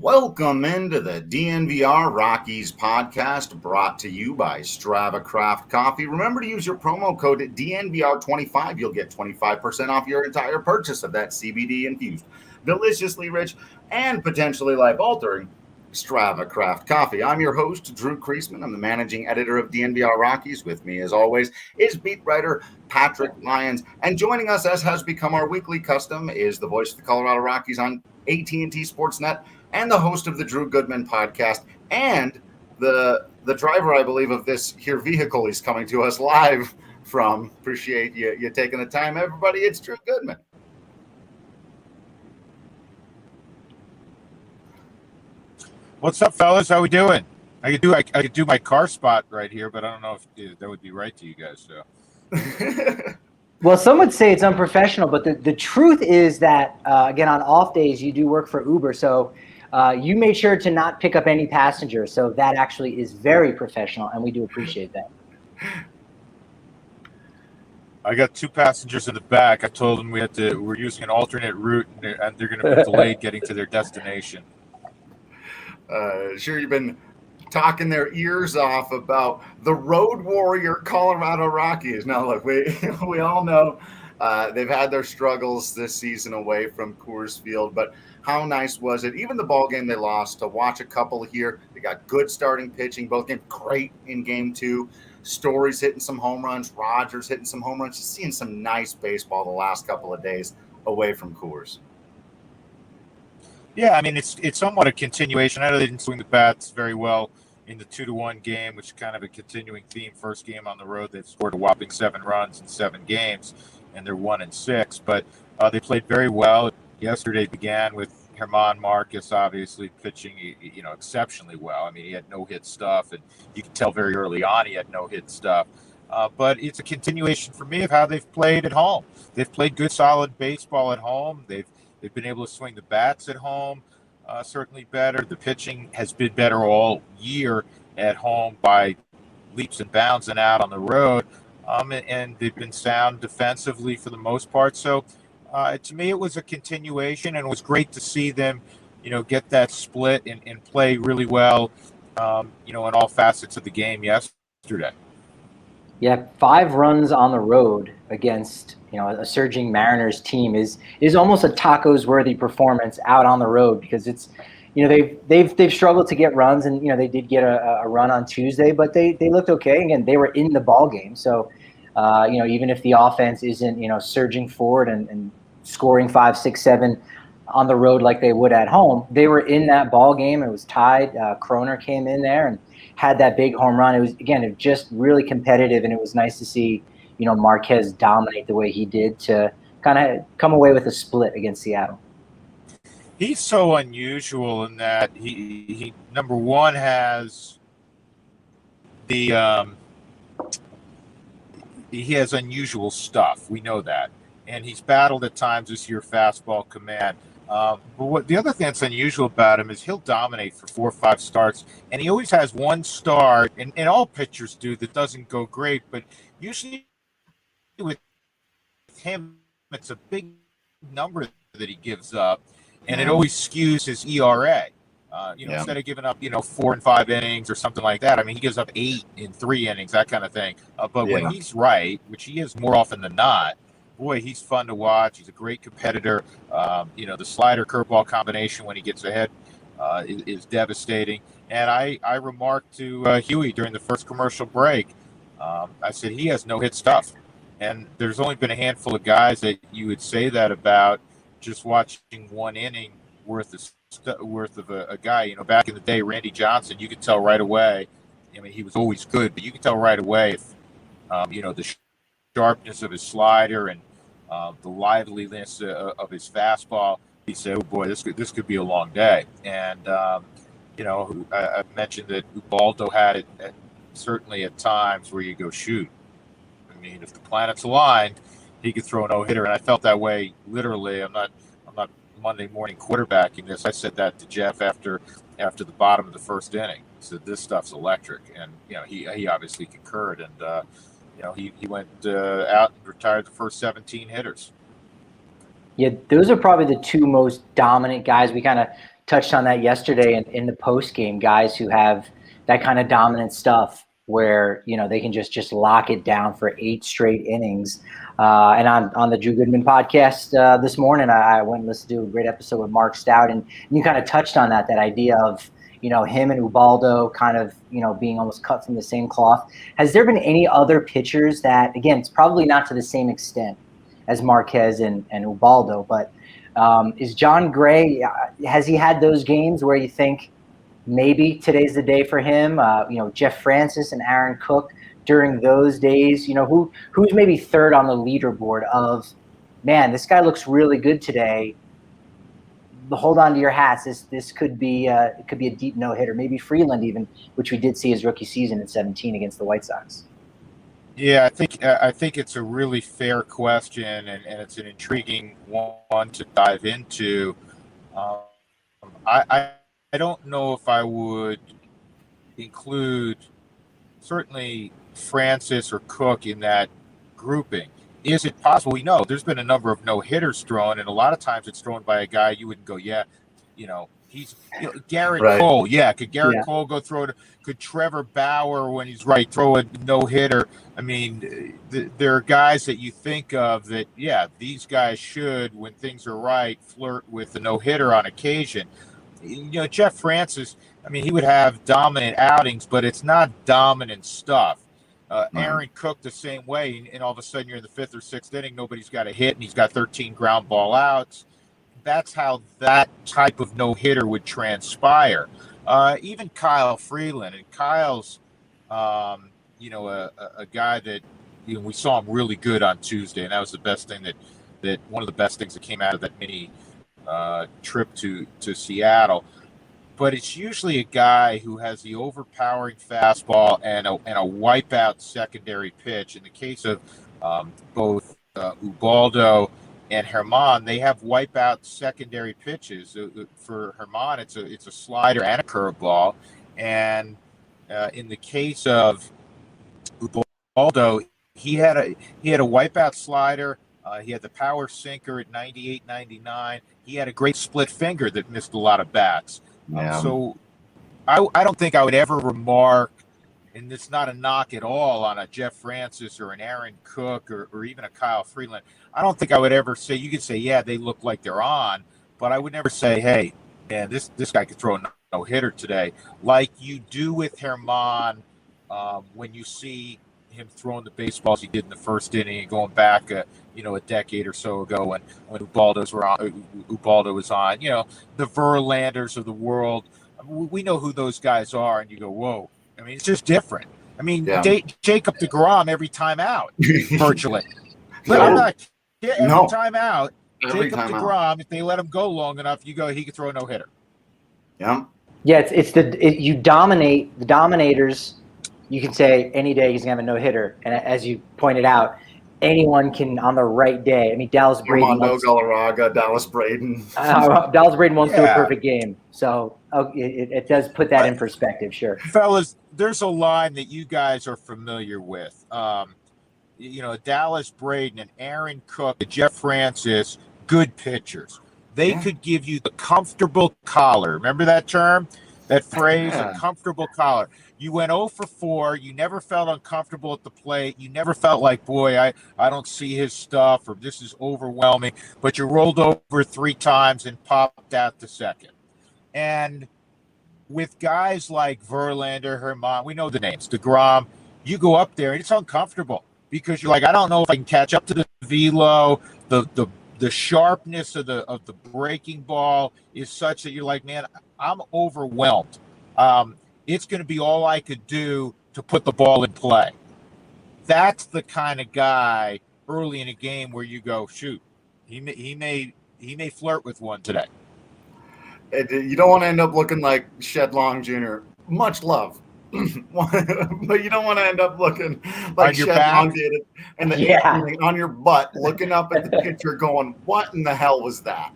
Welcome into the DNVR Rockies podcast, brought to you by Strava Craft Coffee. Remember to use your promo code DNVR25. You'll get 25% off your entire purchase of that CBD-infused, deliciously rich, and potentially life-altering Strava Craft Coffee. I'm your host, Drew Creasman. I'm the managing editor of DNVR Rockies. With me, as always, is beat writer Patrick Lyons. And joining us, as has become our weekly custom, is the voice of the Colorado Rockies on AT&T Sportsnet, and the host of the Drew Goodman podcast, and the driver, I believe, of this here vehicle he's coming to us live from. Appreciate you taking the time, everybody. It's Drew Goodman. What's up, fellas? How we doing? I could do my car spot right here, but I don't know if that would be right to you guys. So. Well, some would say it's unprofessional, but the truth is that, again, on off days, you do work for Uber. So you made sure to not pick up any passengers. So that actually is very professional, and we do appreciate that. I got 2 passengers in the back. I told them we're using an alternate route, and they're going to be delayed getting to their destination. Sure, you've been talking their ears off about the road warrior Colorado Rockies. Now, look, we all know they've had their struggles this season away from Coors Field, but how nice was it? Even the ball game they lost, to watch a couple here. They got good starting pitching, both games great in game 2. Story's hitting some home runs, Rogers hitting some home runs. Just seeing some nice baseball the last couple of days away from Coors. Yeah, I mean, it's somewhat a continuation. I know they didn't swing the bats very well in the 2-1 game, which is kind of a continuing theme. First game on the road, they've scored a whopping 7 runs in 7 games, and they're 1-6. But they played very well. Yesterday began with Germán Márquez obviously pitching, exceptionally well. I mean, he had no-hit stuff, and you could tell very early on he had no-hit stuff. But it's a continuation for me of how they've played at home. They've played good, solid baseball at home. They've been able to swing the bats at home, certainly better. The pitching has been better all year at home by leaps and bounds and out on the road. And they've been sound defensively for the most part. So to me, it was a continuation, and it was great to see them, get that split and play really well, in all facets of the game yesterday. Yeah, 5 runs on the road against a surging Mariners team is almost a tacos worthy performance out on the road, because it's they've struggled to get runs, and they did get a run on Tuesday, but they looked okay. Again, they were in the ball game, so even if the offense isn't surging forward and scoring 5, 6, 7 on the road like they would at home, they were in that ball game. It was tied. Kroner came in there and had that big home run. It was just really competitive, and it was nice to see Márquez dominate the way he did to kind of come away with a split against Seattle. He's so unusual in that he number one has the he has unusual stuff. We know that, and he's battled at times this year fastball command. But what the other thing that's unusual about him is he'll dominate for 4 or 5 starts, and he always has one start, and all pitchers do, that doesn't go great, but usually with him, it's a big number that he gives up, and it always skews his ERA. Instead of giving up, 4 and 5 innings or something like that, I mean, he gives up 8 in 3 innings, that kind of thing. But when he's right, which he is more often than not, boy, he's fun to watch. He's a great competitor. The slider curveball combination when he gets ahead is devastating. And I remarked to Huey during the first commercial break, I said, he has no hit stuff. And there's only been a handful of guys that you would say that about, just watching 1 inning worth of a guy. Back in the day, Randy Johnson, you could tell right away. I mean, he was always good, but you could tell right away if, the sharpness of his slider and the liveliness of his fastball. He said, "Oh boy, this could be a long day." And I mentioned that Ubaldo had it certainly at times where you go, shoot. I mean, if the planets aligned, he could throw a no-hitter, and I felt that way literally. I'm not Monday morning quarterbacking this. I said that to Jeff after the bottom of the first inning. I said, this stuff's electric, and he obviously concurred, and he went out and retired the first 17 hitters. Yeah, those are probably the 2 most dominant guys. We kind of touched on that yesterday in the post game, guys who have that kind of dominant stuff where, they can just lock it down for 8 straight innings. And on the Drew Goodman podcast this morning, I went and listened to a great episode with Mark Stout, and you kind of touched on that idea of, him and Ubaldo kind of, being almost cut from the same cloth. Has there been any other pitchers that, again, it's probably not to the same extent as Marquez and Ubaldo, but is John Gray, has he had those games where you think maybe today's the day for him? Jeff Francis and Aaron Cook during those days, who's maybe third on the leaderboard of, man, this guy looks really good today. Hold on to your hats. This could be a deep no hitter. Maybe Freeland even, which we did see his rookie season in 2017 against the White Sox. Yeah, I think it's a really fair question, and it's an intriguing one to dive into. I don't know if I would include certainly Francis or Cook in that grouping. Is it possible? We know there's been a number of no-hitters thrown, and a lot of times it's thrown by a guy you wouldn't go, he's Garrett right. Cole. Yeah, could Garrett Cole go throw it? Could Trevor Bauer, when he's right, throw a no-hitter? I mean, there are guys that you think of that, these guys should, when things are right, flirt with the no-hitter on occasion. Jeff Francis, I mean, he would have dominant outings, but it's not dominant stuff. Aaron Cook the same way, and all of a sudden you're in the 5th or 6th inning, nobody's got a hit, and he's got 13 ground ball outs. That's how that type of no-hitter would transpire. Even Kyle Freeland, and Kyle's, a guy that we saw him really good on Tuesday, and that was the best thing that one of the best things that came out of that mini trip to Seattle. But it's usually a guy who has the overpowering fastball and a wipeout secondary pitch. In the case of both Ubaldo and Germán, they have wipeout secondary pitches. For Germán, it's a slider and a curveball. And in the case of Ubaldo, he had a wipeout slider. He had the power sinker at 98, 99. He had a great split finger that missed a lot of bats. So I don't think I would ever remark, and it's not a knock at all on a Jeff Francis or an Aaron Cook or even a Kyle Freeland. I don't think I would ever say, you could say, they look like they're on, but I would never say, hey, man, this guy could throw a no-hitter today, like you do with Germán when you see him throwing the baseballs he did in the first inning and going back a decade or so ago when Ubaldo was on, the Verlanders of the world. We know who those guys are, and you go, whoa. I mean, it's just different. I mean, Jacob deGrom every time out, virtually. But I'm not every time out. Jacob deGrom, if they let him go long enough, you go, he could throw a no-hitter. Yeah. Yeah, you dominate the dominators. You can say any day he's going to have a no-hitter. And as you pointed out, anyone can on the right day. I mean, Dallas Braden. Galarraga, Dallas Braden. Dallas Braden won't do a perfect game. So it does put that in perspective, sure. Fellas, there's a line that you guys are familiar with. Dallas Braden and Aaron Cook, Jeff Francis, good pitchers. They could give you the comfortable collar. Remember that term? That phrase, a comfortable collar. You went 0 for 4. You never felt uncomfortable at the plate. You never felt like, boy, I don't see his stuff, or this is overwhelming. But you rolled over 3 times and popped out to second. And with guys like Verlander, Germán, we know the names, deGrom, you go up there and it's uncomfortable because you're like, I don't know if I can catch up to the velo. The sharpness of the breaking ball is such that you're like, man, I'm overwhelmed. It's going to be all I could do to put the ball in play. That's the kind of guy early in a game where you go, shoot, he may flirt with one today. You don't want to end up looking like Shed Long Jr. Much love. But you don't want to end up looking like Shed Long did and on your butt, looking up at the pitcher going, what in the hell was that?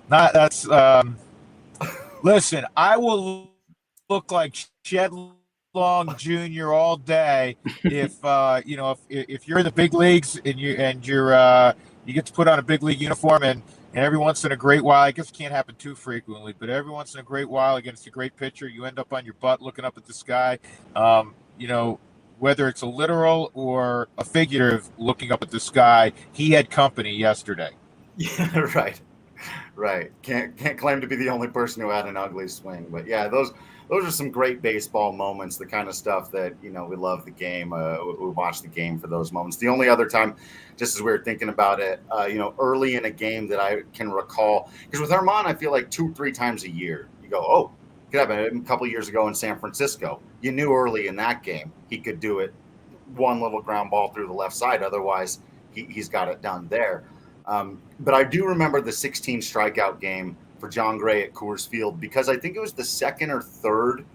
That's listen, I will look like Shed Long Jr. all day if if you're in the big leagues and you get to put on a big league uniform and And every once in a great while, I guess it can't happen too frequently, but every once in a great while against a great pitcher, you end up on your butt looking up at the sky. Whether it's a literal or a figurative looking up at the sky, he had company yesterday. Yeah, right. Can't claim to be the only person who had an ugly swing, but yeah, those are some great baseball moments. The kind of stuff that we love the game. We watch the game for those moments. The only other time, just as we were thinking about it, early in a game that I can recall, because with Germán, I feel like 2-3 times a year you go, oh, could happen. A couple of years ago in San Francisco, you knew early in that game he could do it. One little ground ball through the left side. Otherwise, he's got it done there. But I do remember the 16 strikeout game for Jon Gray at Coors Field, because I think it was the second or third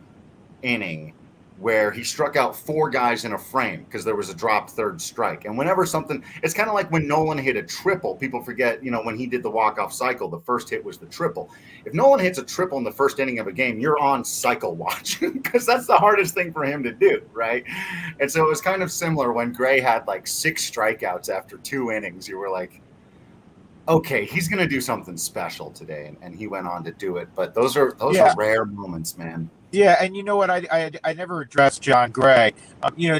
inning where he struck out 4 guys in a frame because there was a dropped third strike. And whenever it's kind of like when Nolan hit a triple, people forget, when he did the walk-off cycle, the first hit was the triple. If Nolan hits a triple in the first inning of a game, you're on cycle watch because that's the hardest thing for him to do, right? And so it was kind of similar when Gray had like 6 strikeouts after 2 innings. You were like, okay, he's going to do something special today, and he went on to do it. But those are rare moments, man. Yeah, and you know what? I never addressed Jon Gray.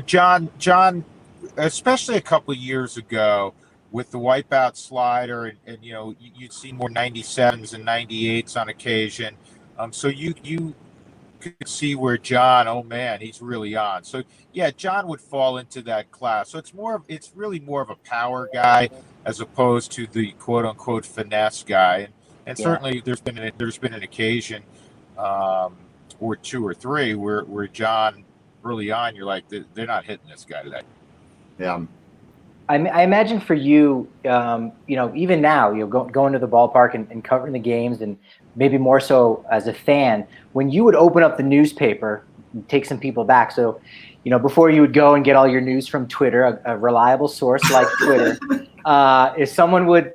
John, especially a couple of years ago with the wipeout slider, and you'd see more 97s and 98s on occasion. So you could see where John, oh man, he's really on. So yeah, John would fall into that class. So it's really more of a power guy as opposed to the quote unquote finesse guy. And certainly there's been an occasion or 2 or 3 where John early on, you're like, they're not hitting this guy today. Yeah. I imagine for you, even now, going to the ballpark and covering the games, and maybe more so as a fan, when you would open up the newspaper, take some people back. So, before you would go and get all your news from Twitter, a reliable source like Twitter, if someone would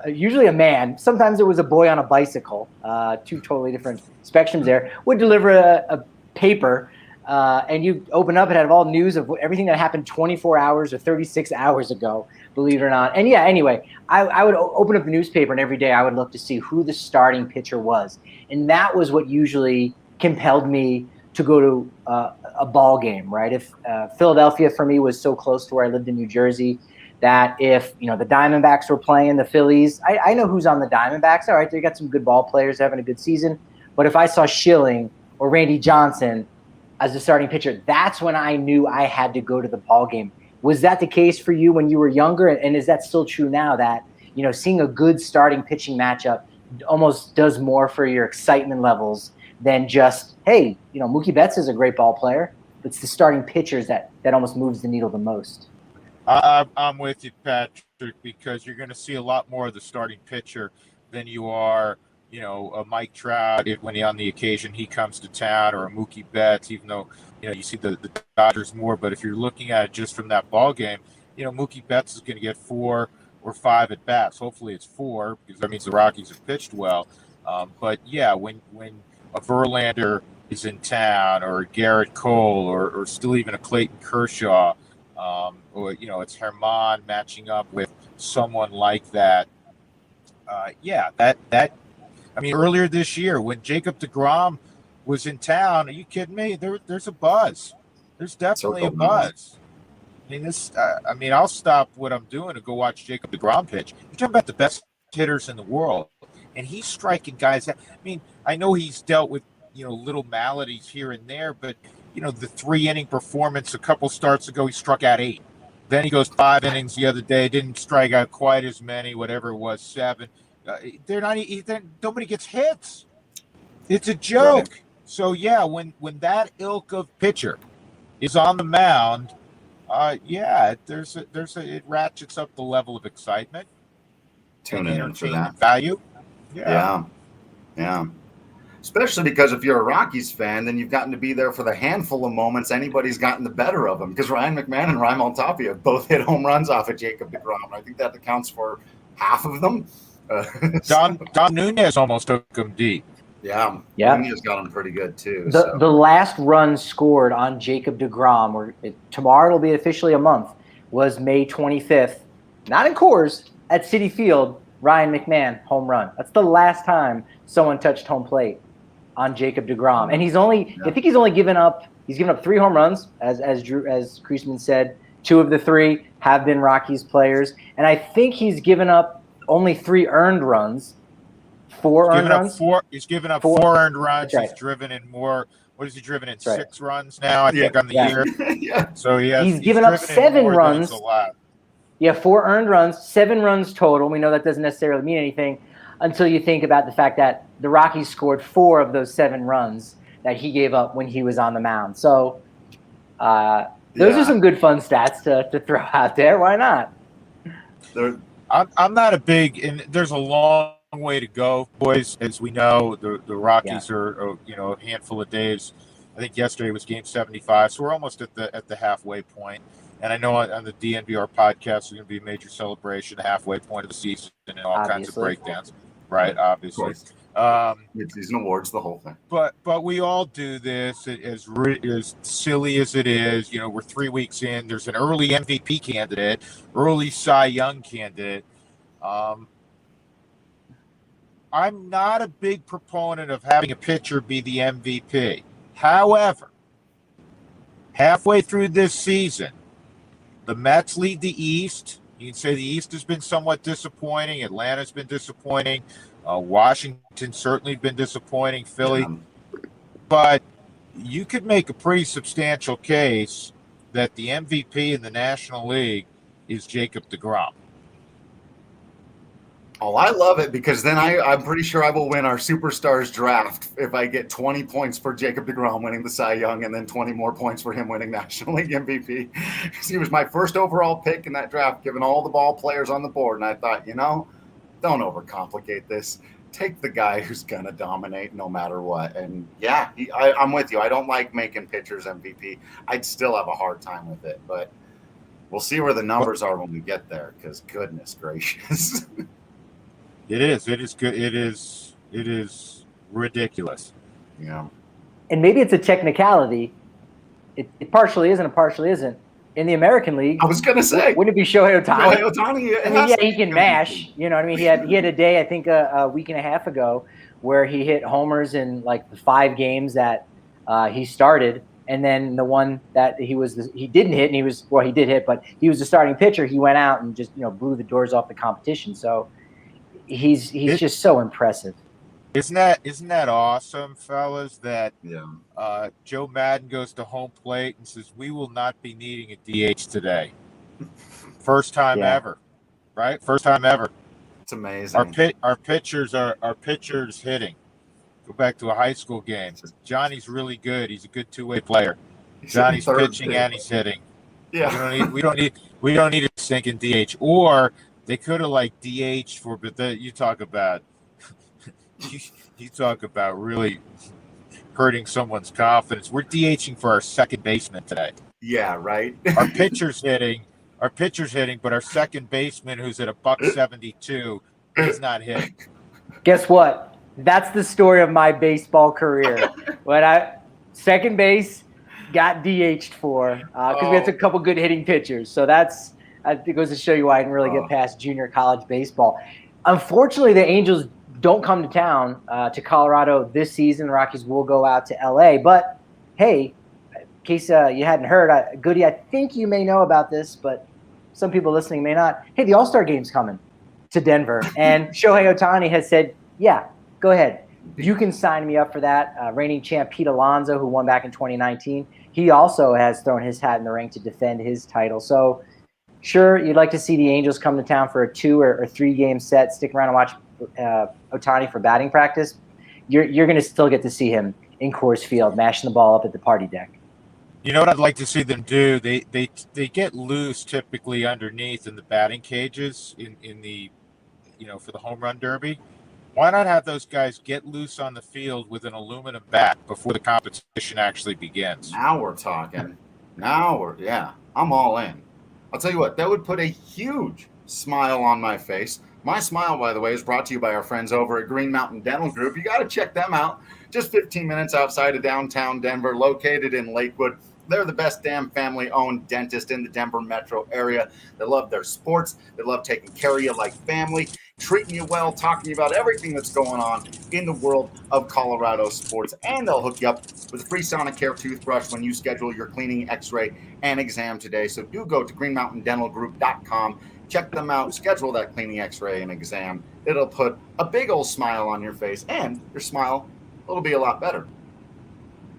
usually a man, sometimes it was a boy on a bicycle, 2 totally different spectrums there, would deliver a paper. And you open up, it had all news of everything that happened 24 hours or 36 hours ago, believe it or not. And yeah, anyway, I would open up the newspaper, and every day I would look to see who the starting pitcher was. And that was what usually compelled me to go to a ball game, right? If Philadelphia for me was so close to where I lived in New Jersey, that if, the Diamondbacks were playing the Phillies, I know who's on the Diamondbacks. All right, they got some good ball players having a good season. But if I saw Schilling or Randy Johnson as a starting pitcher, that's when I knew I had to go to the ball game. Was that the case for you when you were younger? And is that still true now, that, seeing a good starting pitching matchup almost does more for your excitement levels than just, hey, Mookie Betts is a great ball player. It's the starting pitchers that almost moves the needle the most. I'm with you, Patrick, because you're going to see a lot more of the starting pitcher than you are, a Mike Trout, when on the occasion he comes to town, or a Mookie Betts, even though, you see the Dodgers more. But if you're looking at it just from that ball game, Mookie Betts is going to get 4 or 5 at bats. Hopefully it's 4, because that means the Rockies have pitched well. But yeah, when a Verlander is in town, or a Garrett Cole, or still even a Clayton Kershaw, or it's Germán matching up with someone like that. Earlier this year when Jacob deGrom was in town, are you kidding me? There's a buzz. There's definitely a buzz. I'll stop what I'm doing to go watch Jacob deGrom pitch. You're talking about the best hitters in the world, and he's striking guys out. I know he's dealt with little maladies here and there, but the 3-inning performance a couple starts ago, he struck out 8. Then he goes 5 innings the other day, didn't strike out quite as many, whatever it was, 7. Nobody gets hits. It's a joke. Right. So yeah, when that ilk of pitcher is on the mound, it ratchets up the level of excitement. Tune in for that value. Yeah. Especially because if you're a Rockies fan, then you've gotten to be there for the handful of moments anybody's gotten the better of them. Because Ryan McMahon and Raimel Tapia both hit home runs off of Jacob deGrom. I think that accounts for half of them. Don Nunez almost took him deep. Yeah. Nunez got him pretty good too. The last run scored on Jacob deGrom, tomorrow it'll be officially a month, was May 25th. Not in Coors, at Citi Field. Ryan McMahon, home run. That's the last time someone touched home plate on Jacob deGrom. And I think he's given up 3 home runs, as Creasman said. 2 of the 3 have been Rockies players. And I think he's given up only 3 earned runs. 4 earned runs? He's given up 4 earned runs. Right. He's driven in more. What has he driven in? That's right. 6 runs now, I think, on the year. Yeah. So he's given up 7 runs. Yeah, 4 earned runs, 7 runs total. We know that doesn't necessarily mean anything until you think about the fact that the Rockies scored 4 of those 7 runs that he gave up when he was on the mound. So those are some good fun stats to throw out there. Why not? I'm not a big – and there's a long way to go, boys. As we know, the Rockies are a handful of days. I think yesterday was game 75, so we're almost at the halfway point. And I know on the DNVR podcast, there's going to be a major celebration, the halfway point of the season, and all kinds of breakdowns. Right, obviously. It's awards, the whole thing. But we all do this as silly as it is. We're 3 weeks in. There's an early MVP candidate, early Cy Young candidate. I'm not a big proponent of having a pitcher be the MVP. However, halfway through this season, the Mets lead the East. You can say the East has been somewhat disappointing. Atlanta's been disappointing. Washington certainly been disappointing. Philly. But you could make a pretty substantial case that the MVP in the National League is Jacob deGrom. Oh, I love it because then I'm pretty sure I will win our Superstars draft if I get 20 points for Jacob deGrom winning the Cy Young and then 20 more points for him winning National League MVP. He was my first overall pick in that draft, given all the ball players on the board. And I thought, don't overcomplicate this. Take the guy who's going to dominate no matter what. And, yeah, I'm with you. I don't like making pitchers MVP. I'd still have a hard time with it. But we'll see where the numbers are when we get there because, goodness gracious. It is. It is good. It is ridiculous. Yeah. And maybe it's a technicality. It partially is and it partially isn't. In the American League, I was going to say, wouldn't it be Shohei Ohtani? Shohei Ohtani. I mean, yeah, he can mash. You know what I mean? He had a day, I think, a week and a half ago, where he hit homers in like the 5 games that he started, and then the one that he didn't hit, and he did hit, but he was the starting pitcher. He went out and just blew the doors off the competition. So. He's just so impressive. Isn't that awesome, fellas? That Joe Madden goes to home plate and says, "We will not be needing a DH today." First time ever, right? First time ever. It's amazing. Our pitchers hitting. Go back to a high school game. Johnny's really good. He's a good 2-way player. Johnny's pitching and he's hitting. Yeah. We don't need a stinking DH. Or they could have DH for, but you talk about you talk about really hurting someone's confidence. We're DHing for our second baseman today. Yeah, right. Our pitcher's hitting, but our second baseman, who's at $172, he's not hitting. Guess what? That's the story of my baseball career. When second base got DH'd for because we had a couple good hitting pitchers. So it goes to show you why I didn't really get past junior college baseball. Unfortunately, the Angels don't come to town to Colorado this season. The Rockies will go out to L.A. But, hey, in case you hadn't heard, Goody, I think you may know about this, but some people listening may not. Hey, the All-Star Game's coming to Denver. And Shohei Ohtani has said, yeah, go ahead. You can sign me up for that. Reigning champ Pete Alonso, who won back in 2019, he also has thrown his hat in the ring to defend his title. So, sure, you'd like to see the Angels come to town for a 2 or 3 game set, stick around and watch Ohtani for batting practice. You're going to still get to see him in Coors Field, mashing the ball up at the party deck. You know what I'd like to see them do? They get loose typically underneath in the batting cages in the for the home run derby. Why not have those guys get loose on the field with an aluminum bat before the competition actually begins? Now we're talking. I'm all in. I'll tell you what, that would put a huge smile on my face. My smile, by the way, is brought to you by our friends over at Green Mountain Dental Group. You got to check them out. Just 15 minutes outside of downtown Denver, located in Lakewood. They're the best damn family-owned dentist in the Denver metro area. They love their sports. They love taking care of you like family, treating you well, talking to you about everything that's going on in the world of Colorado sports. And they'll hook you up with a free Sonicare toothbrush when you schedule your cleaning, x-ray, and exam today. So do go to greenmountaindentalgroup.com. Check them out. Schedule that cleaning, x-ray, and exam. It'll put a big old smile on your face, and your smile will be a lot better.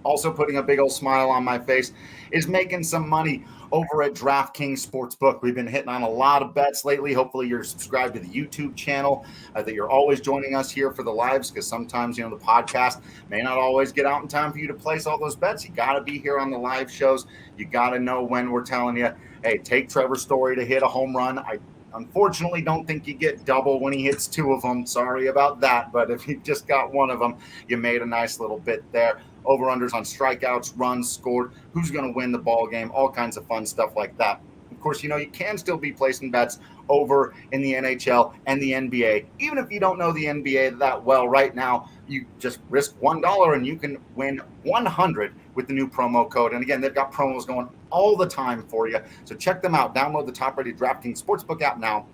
Also putting a big old smile on my face is making some money over at DraftKings Sportsbook. We've been hitting on a lot of bets lately. Hopefully you're subscribed to the YouTube channel, that you're always joining us here for the lives, because sometimes, the podcast may not always get out in time for you to place all those bets. You got to be here on the live shows. You got to know when we're telling you, hey, take Trevor Story to hit a home run. I unfortunately don't think you get double when he hits two of them. Sorry about that. But if you just got one of them, you made a nice little bit there. Over-unders on strikeouts, runs scored, who's going to win the ball game, all kinds of fun stuff like that. Of course, you can still be placing bets over in the NHL and the NBA. Even if you don't know the NBA that well right now, you just risk $1 and you can win 100 with the new promo code. And again, they've got promos going all the time for you. So check them out. Download the top-rated DraftKings Sportsbook app now.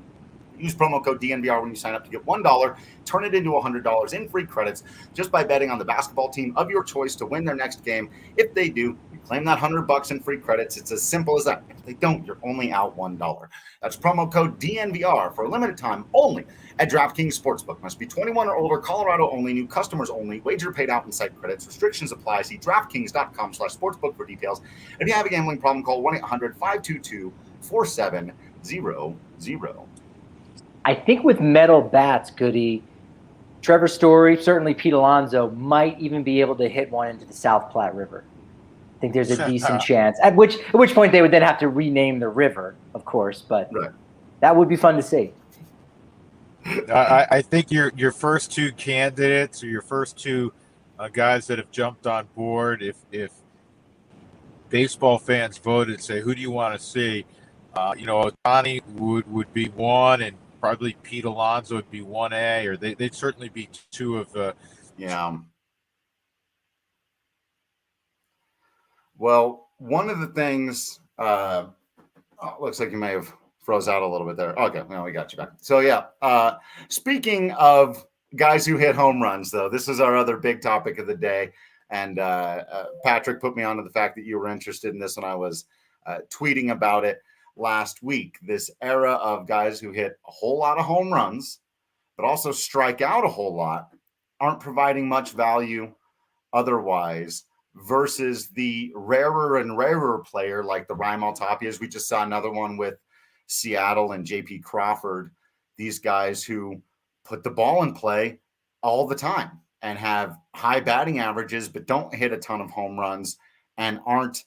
Use promo code DNVR when you sign up to get $1. Turn it into $100 in free credits just by betting on the basketball team of your choice to win their next game. If they do, you claim that $100 in free credits. It's as simple as that. If they don't, you're only out $1. That's promo code DNVR for a limited time only at DraftKings Sportsbook. Must be 21 or older. Colorado only. New customers only. Wager paid out in site credits. Restrictions apply. See DraftKings.com/sportsbook for details. If you have a gambling problem, call 1-800-522-4700. I think with metal bats, Goody, Trevor Story, certainly Pete Alonso, might even be able to hit one into the South Platte River. I think there's a decent chance. At which point they would then have to rename the river, of course, but that would be fun to see. I think your first two candidates, or your first two guys that have jumped on board, if baseball fans voted, say, who do you want to see? Ohtani would be one, and probably Pete Alonso would be 1A, or they'd certainly be two of the. Yeah. Well, one of the things, looks like you may have froze out a little bit there. Okay, well, we got you back. So, speaking of guys who hit home runs, though, this is our other big topic of the day. And Patrick put me onto the fact that you were interested in this when I was tweeting about it last week. This era of guys who hit a whole lot of home runs, but also strike out a whole lot, aren't providing much value otherwise, versus the rarer and rarer player like the Raimel Tapias. We just saw another one with Seattle and JP Crawford. These guys who put the ball in play all the time and have high batting averages, but don't hit a ton of home runs and aren't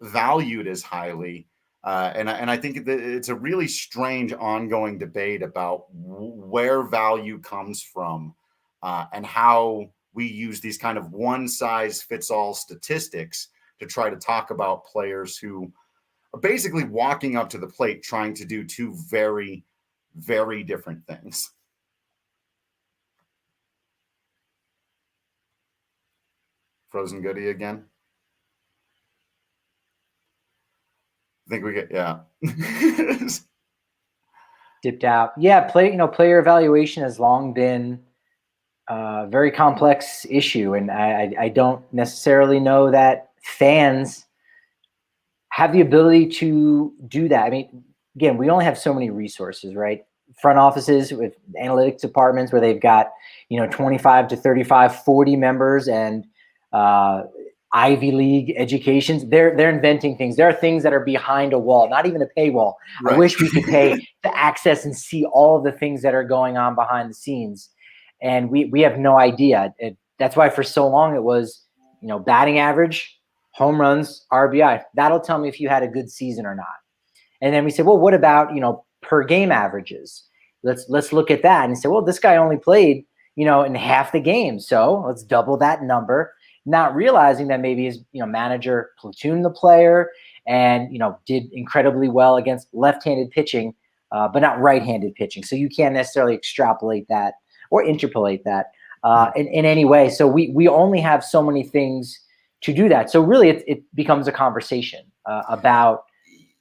valued as highly. And I think it's a really strange ongoing debate about where value comes from and how we use these kind of one-size-fits-all statistics to try to talk about players who are basically walking up to the plate trying to do two very, very different things. Frozen Goody again. I think we get, dipped out. Yeah, player evaluation has long been a very complex issue, and I don't necessarily know that fans have the ability to do that. I mean, again, we only have so many resources, right? Front offices with analytics departments where they've got 25 to 35, 40 members and Ivy League educations. They're inventing things. There are things that are behind a wall, not even a paywall. Right. I wish we could pay to access and see all of the things that are going on behind the scenes. And we have no idea. That's why for so long it was, batting average, home runs, RBI. That'll tell me if you had a good season or not. And then we said, well, what about, per game averages? Let's look at that. And say, well, this guy only played, in half the game. So let's double that number. Not realizing that maybe his manager platooned the player and did incredibly well against left-handed pitching, but not right-handed pitching. So you can't necessarily extrapolate that or interpolate that in any way. So we only have so many things do that. So really, it becomes a conversation about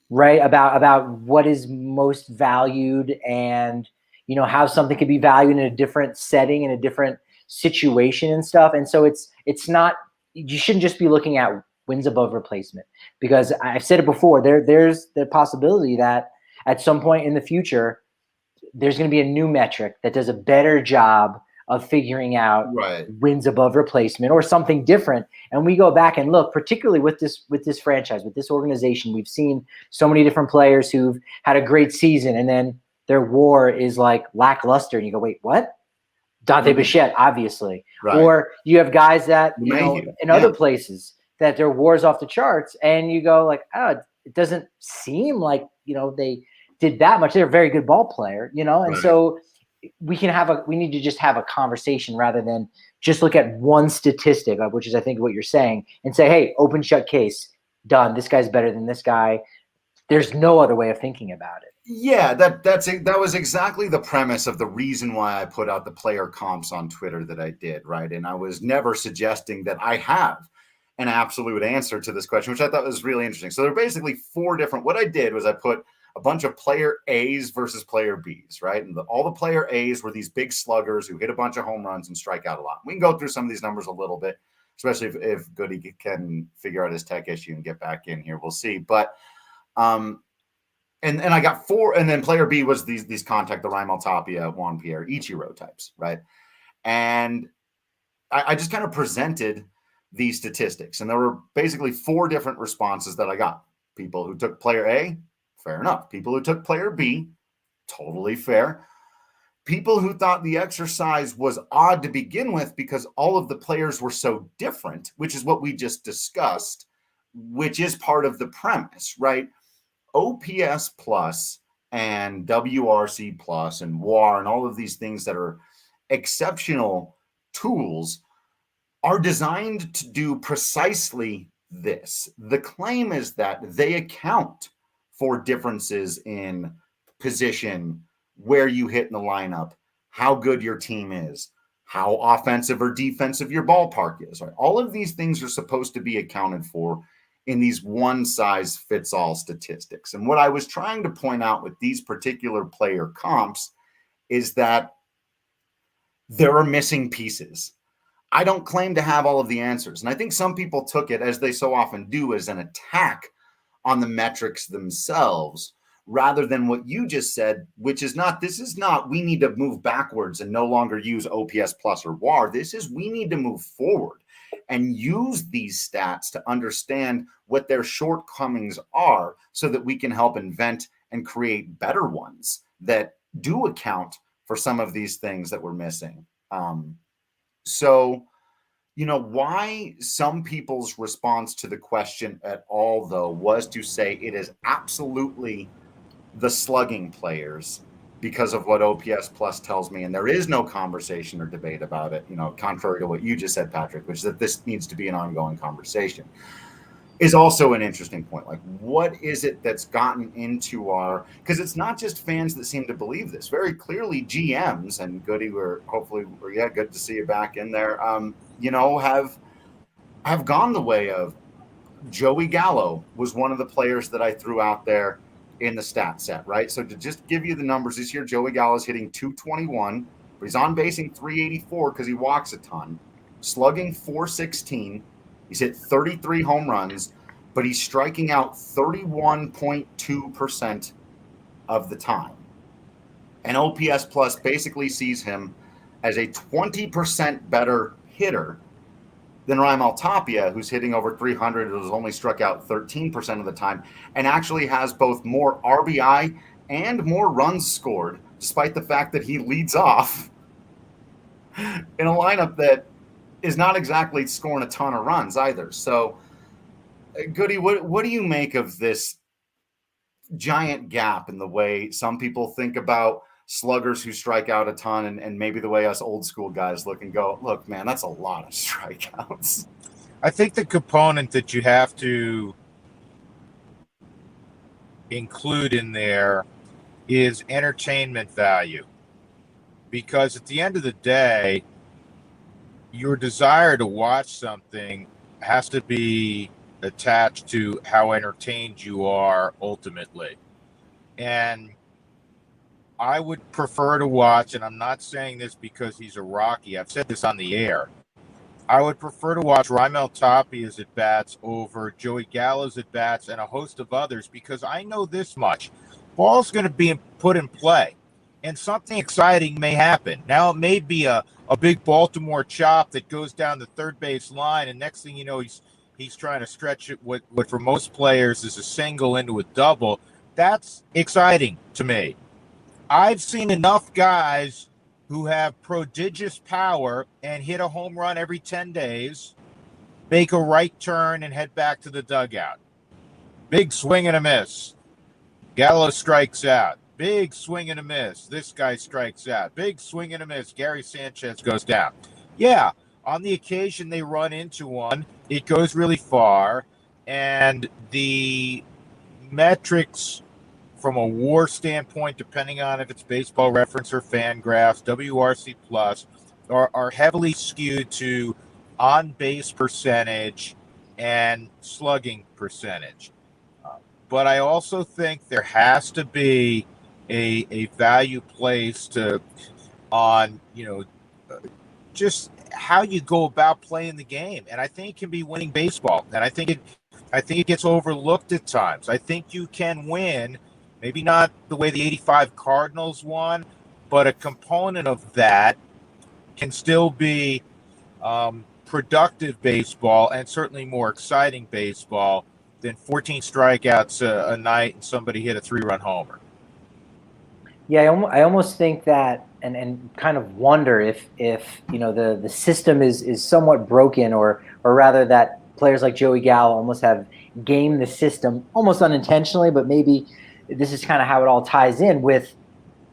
what is most valued, and how something could be valued in a different setting, in a different situation and stuff. And so it's not, you shouldn't just be looking at wins above replacement, because I've said it before, there's the possibility that at some point in the future there's going to be a new metric that does a better job of figuring out wins above replacement or something different. And we go back and look, particularly with this franchise, with this organization, we've seen so many different players who've had a great season and then their WAR is like lackluster, and you go, wait, what? Dante Bichette, obviously. Or you have guys that, in other places that their WAR's off the charts, and you go like, oh, it doesn't seem like, they did that much. They're a very good ball player, and so we need to just have a conversation rather than just look at one statistic, which is, I think, what you're saying, and say, hey, open shut case, done. This guy's better than this guy. There's no other way of thinking about it. Yeah, that was exactly the premise of the reason why I put out the player comps on Twitter that I did, right? And I was never suggesting that I have an absolute answer to this question, which I thought was really interesting. So there are basically four different, what I did was I put a bunch of player A's versus player B's, right? And all the player A's were these big sluggers who hit a bunch of home runs and strike out a lot. We can go through some of these numbers a little bit, especially if Goody can figure out his tech issue and get back in here. We'll see. But and I got four, and then player B was these contact, the Raimel Tapia, Juan Pierre, Ichiro types, right? And I just kind of presented these statistics, and there were basically four different responses that I got. People who took player A, fair enough. People who took player B, totally fair. People who thought the exercise was odd to begin with because all of the players were so different, which is what we just discussed, which is part of the premise, right? OPS plus and WRC plus and WAR and all of these things that are exceptional tools are designed to do precisely this. The claim is that they account for differences in position, where you hit in the lineup, how good your team is, how offensive or defensive your ballpark is. Right? All of these things are supposed to be accounted for in these one-size-fits-all statistics. And what I was trying to point out with these particular player comps is that there are missing pieces. I don't claim to have all of the answers. And I think some people took it, as they so often do, as an attack on the metrics themselves, rather than what you just said, which is not, this is not, we need to move backwards and no longer use OPS plus or WAR. This is, we need to move forward and use these stats to understand what their shortcomings are so that we can help invent and create better ones that do account for some of these things that we're missing. So, why some people's response to the question at all, though, was to say it is absolutely the slugging players because of what OPS plus tells me. And there is no conversation or debate about it, contrary to what you just said, Patrick, which is that this needs to be an ongoing conversation, is also an interesting point. Like, what is it that's gotten into because it's not just fans that seem to believe this. Very clearly GMs, and Goody, good to see you back in there, have gone the way of Joey Gallo was one of the players that I threw out there in the stat set, right? So to just give you the numbers this year, Joey Gallo is hitting 221, but he's on basing 384 because he walks a ton, slugging 416. He's hit 33 home runs, but he's striking out 31.2% of the time. And OPS plus basically sees him as a 20% better hitter than Raimel Tapia, who's hitting over 300, who's only struck out 13% of the time, and actually has both more RBI and more runs scored, despite the fact that he leads off in a lineup that is not exactly scoring a ton of runs either. So, Goody, what do you make of this giant gap in the way some people think about sluggers who strike out a ton and maybe the way us old school guys look and go, look, man, that's a lot of strikeouts? I think the component that you have to include in there is entertainment value. Because at the end of the day, your desire to watch something has to be attached to how entertained you are ultimately. And I would prefer to watch, and I'm not saying this because he's a Rocky, I've said this on the air, I would prefer to watch Raimel Tapia's at-bats over Joey Gallo's at-bats and a host of others, because I know this much. Ball's going to be put in play, and something exciting may happen. Now, it may be a big Baltimore chop that goes down the third base line, and next thing you know, he's trying to stretch it, what for most players is a single into a double. That's exciting to me. I've seen enough guys who have prodigious power and hit a home run every 10 days, make a right turn and head back to the dugout. Big swing and a miss. Gallo strikes out. Big swing and a miss. This guy strikes out. Big swing and a miss. Gary Sanchez goes down. Yeah, on the occasion they run into one, it goes really far, and the metrics from a WAR standpoint, depending on if it's Baseball Reference or Fangraphs, WRC Plus, are heavily skewed to on-base percentage and slugging percentage. But I also think there has to be a value placed on, just how you go about playing the game. And I think it can be winning baseball. And I think it gets overlooked at times. I think you can win, maybe not the way the 85 Cardinals won, but a component of that can still be productive baseball and certainly more exciting baseball than 14 strikeouts a night and somebody hit a 3-run homer. Yeah, I almost think that and kind of wonder if the system is somewhat broken, or rather that players like Joey Gallo almost have gamed the system almost unintentionally, but maybe this is kind of how it all ties in with,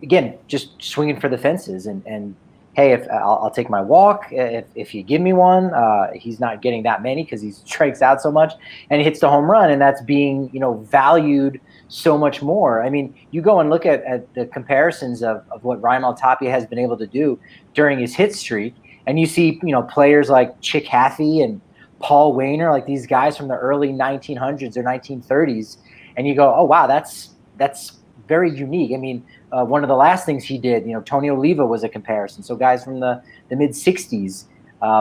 again, just swinging for the fences and hey, if I'll take my walk if you give me one. He's not getting that many because he strikes out so much, and he hits the home run, and that's being valued so much more. I mean, you go and look at the comparisons of what Raimel Tapia has been able to do during his hit streak, and you see players like Chick Haffey and Paul Wainer, like these guys from the early 1900s or 1930s, and you go, oh wow, that's very unique. I mean, one of the last things he did, Tony Oliva was a comparison. So guys from the mid 60s,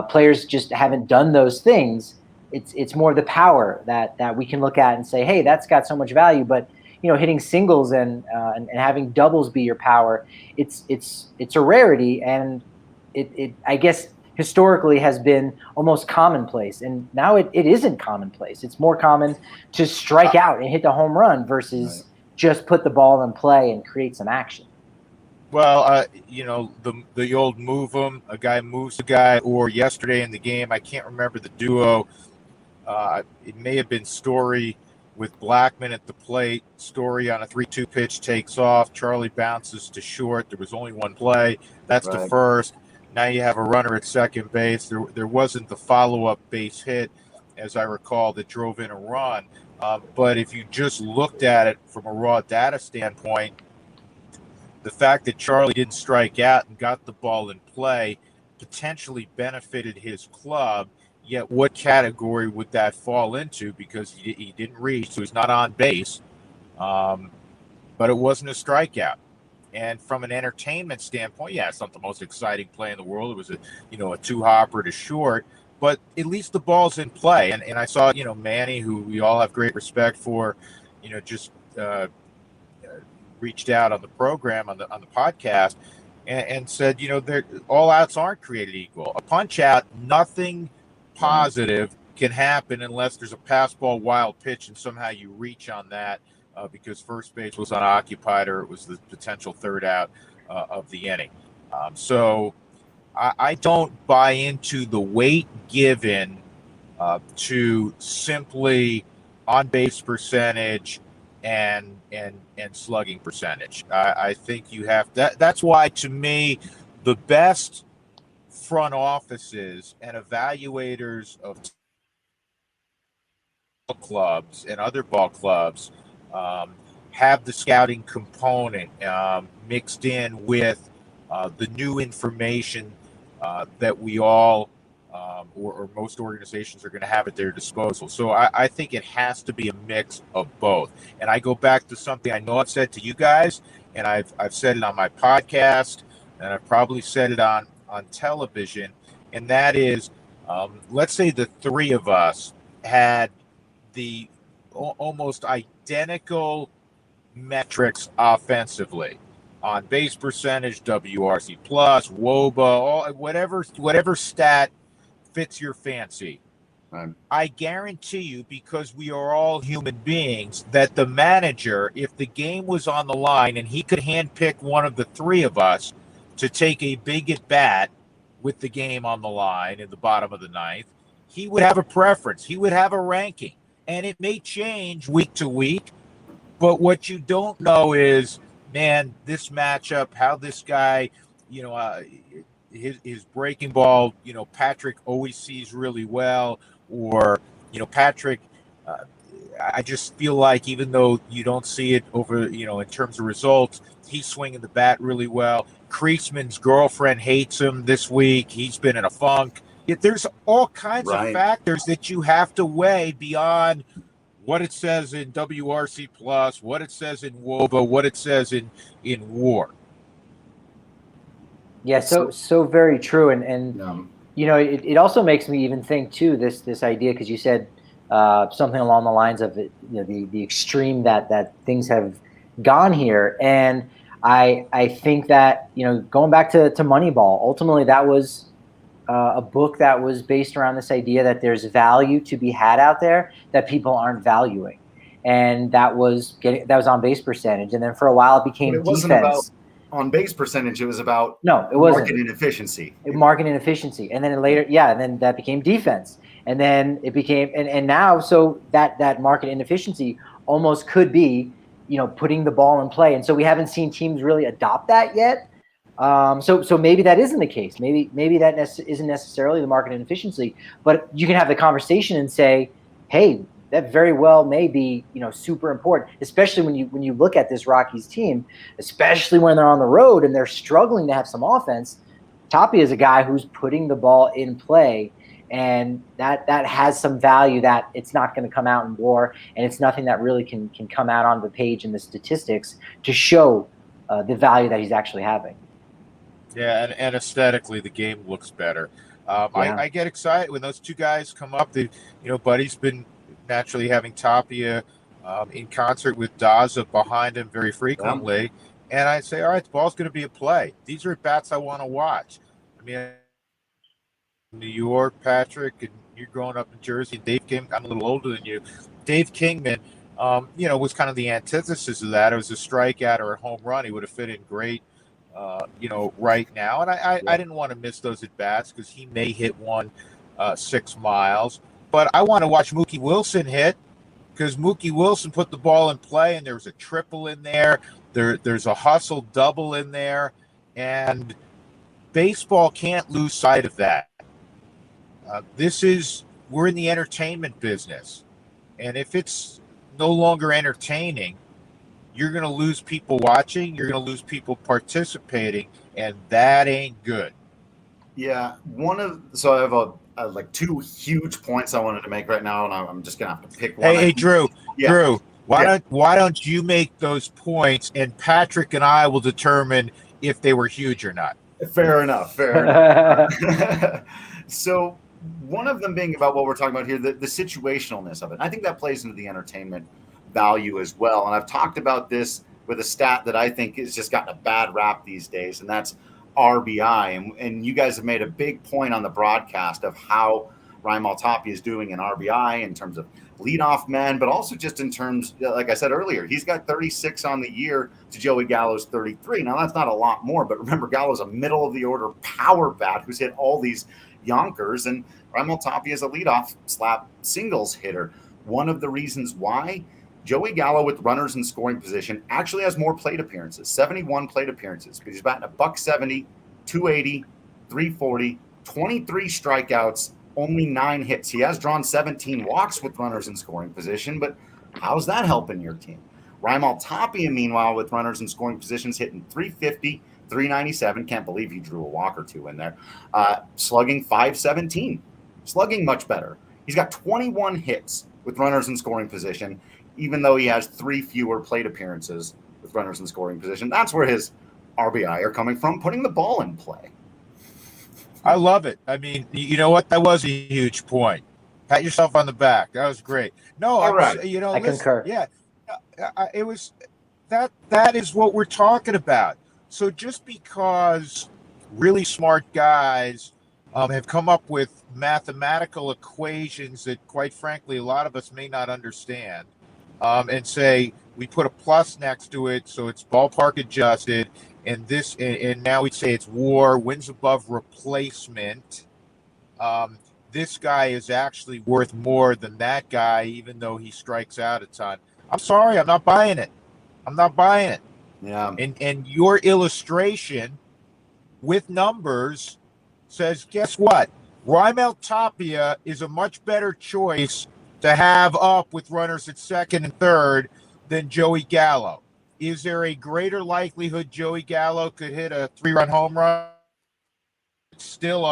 players just haven't done those things. It's more the power that we can look at and say, hey, that's got so much value. But hitting singles and having doubles be your power, it's a rarity, and it I guess historically has been almost commonplace, and now it isn't commonplace. It's more common to strike out and hit the home run versus just put the ball in play and create some action. Well, the old move 'em, a guy moves a guy, or yesterday in the game, I can't remember the duo. It may have been Story with Blackman at the plate. Story on a 3-2 pitch takes off. Charlie bounces to short. There was only one play. That's right. The first. Now you have a runner at second base. There wasn't the follow-up base hit, as I recall, that drove in a run. But if you just looked at it from a raw data standpoint, the fact that Charlie didn't strike out and got the ball in play potentially benefited his club. Yet what category would that fall into? Because he didn't reach, so he's not on base. But it wasn't a strikeout. And from an entertainment standpoint, yeah, it's not the most exciting play in the world. It was a two-hopper to short. But at least the ball's in play. And I saw, Manny, who we all have great respect for, just reached out on the program, on the podcast, and said, all outs aren't created equal. A punch out, nothing positive can happen unless there's a pass ball wild pitch and somehow you reach on that because first base was unoccupied or it was the potential third out of the inning. So I don't buy into the weight given to simply on-base percentage and slugging percentage. I think you have that. That's why, to me, the best front offices and evaluators of clubs and other ball clubs have the scouting component mixed in with the new information that we all or most organizations are going to have at their disposal. So I think it has to be a mix of both. And I go back to something I know I've said to you guys, and I've said it on my podcast, and I've probably said it on television, and that is, let's say the three of us had the almost identical metrics offensively, on base percentage, WRC plus, WOBA, whatever stat fits your fancy. Right. I guarantee you, because we are all human beings, that the manager, if the game was on the line and he could handpick one of the three of us to take a big at bat with the game on the line in the bottom of the ninth, he would have a preference. He would have a ranking. And it may change week to week, but what you don't know is, man, this matchup, how this guy, his breaking ball, Patrick always sees really well, or, Patrick, I just feel like even though you don't see it over, in terms of results, he's swinging the bat really well. Creasman's girlfriend hates him this week. He's been in a funk. There's all kinds of factors that you have to weigh beyond what it says in WRC plus, what it says in WOBA, what it says in WAR. Yeah, so very true, and it also makes me even think too, this idea, because you said something along the lines of the extreme that things have gone here, and I think that going back to Moneyball, ultimately that was a book that was based around this idea that there's value to be had out there that people aren't valuing, and that was on base percentage, and then for a while it became defense. Wasn't about on base percentage. It was about market inefficiency. Market inefficiency, and then later, and then that became defense, and then it became and now so that market inefficiency almost could be putting the ball in play, and so we haven't seen teams really adopt that yet. So maybe that isn't the case. Maybe that isn't necessarily the market inefficiency, but you can have the conversation and say, hey, that very well may be super important, especially when you look at this Rockies team, especially when they're on the road and they're struggling to have some offense. Tapia is a guy who's putting the ball in play, and that has some value that it's not going to come out in WAR, and it's nothing that really can come out on the page in the statistics to show the value that he's actually having. Yeah, and aesthetically, the game looks better. I get excited when those two guys come up. Buddy's been naturally having Tapia in concert with Daza behind him very frequently. Yeah. And I say, all right, the ball's going to be a play. These are bats I want to watch. I mean, New York, Patrick, and you're growing up in Jersey. Dave Kingman, I'm a little older than you. Dave Kingman, was kind of the antithesis of that. It was a strikeout or a home run. He would have fit in great. Right now. And I didn't want to miss those at-bats because he may hit one 6 miles. But I want to watch Mookie Wilson hit, because Mookie Wilson put the ball in play, and there was a triple in there. There's a hustle double in there. And baseball can't lose sight of that. We're in the entertainment business. And if it's no longer entertaining, you're going to lose people watching, you're going to lose people participating, and that ain't good. Yeah, so I have like two huge points I wanted to make right now, and I'm just going to have to pick one. Hey, Drew, why don't you make those points, and Patrick and I will determine if they were huge or not. Fair enough. So one of them being about what we're talking about here, the situationalness of it. I think that plays into the entertainment value as well. And I've talked about this with a stat that I think has just gotten a bad rap these days, and that's RBI. And you guys have made a big point on the broadcast of how Raimel Tapia is doing in RBI in terms of leadoff men, but also just in terms, like I said earlier, he's got 36 on the year to Joey Gallo's 33. Now, that's not a lot more, but remember, Gallo's a middle-of-the-order power bat who's hit all these yonkers, and Raimel Tapia is a leadoff slap singles hitter. One of the reasons why Joey Gallo with runners in scoring position actually has more plate appearances, 71 plate appearances, but he's batting a $170, 280, 340, 23 strikeouts, only 9 hits. He has drawn 17 walks with runners in scoring position, but how's that helping your team? Raimel Tapia, meanwhile, with runners in scoring positions, hitting 350, 397. Can't believe he drew a walk or two in there. Slugging 517. Slugging much better. He's got 21 hits with runners in scoring position, even though he has 3 fewer plate appearances with runners in scoring position. That's where his RBI are coming from, putting the ball in play. I love it. I mean, you know what? That was a huge point. Pat yourself on the back. That was great. No, All right. I concur. Yeah, it was that. That is what we're talking about. So just because really smart guys have come up with mathematical equations that, quite frankly, a lot of us may not understand, and say we put a plus next to it, so it's ballpark adjusted, and now we say it's WAR, wins above replacement. This guy is actually worth more than that guy, even though he strikes out a ton. I'm sorry, I'm not buying it. Yeah. And your illustration with numbers says, guess what? Raimel Tapia is a much better choice to have up with runners at second and third than Joey Gallo. Is there a greater likelihood Joey Gallo could hit a 3-run home run? It's still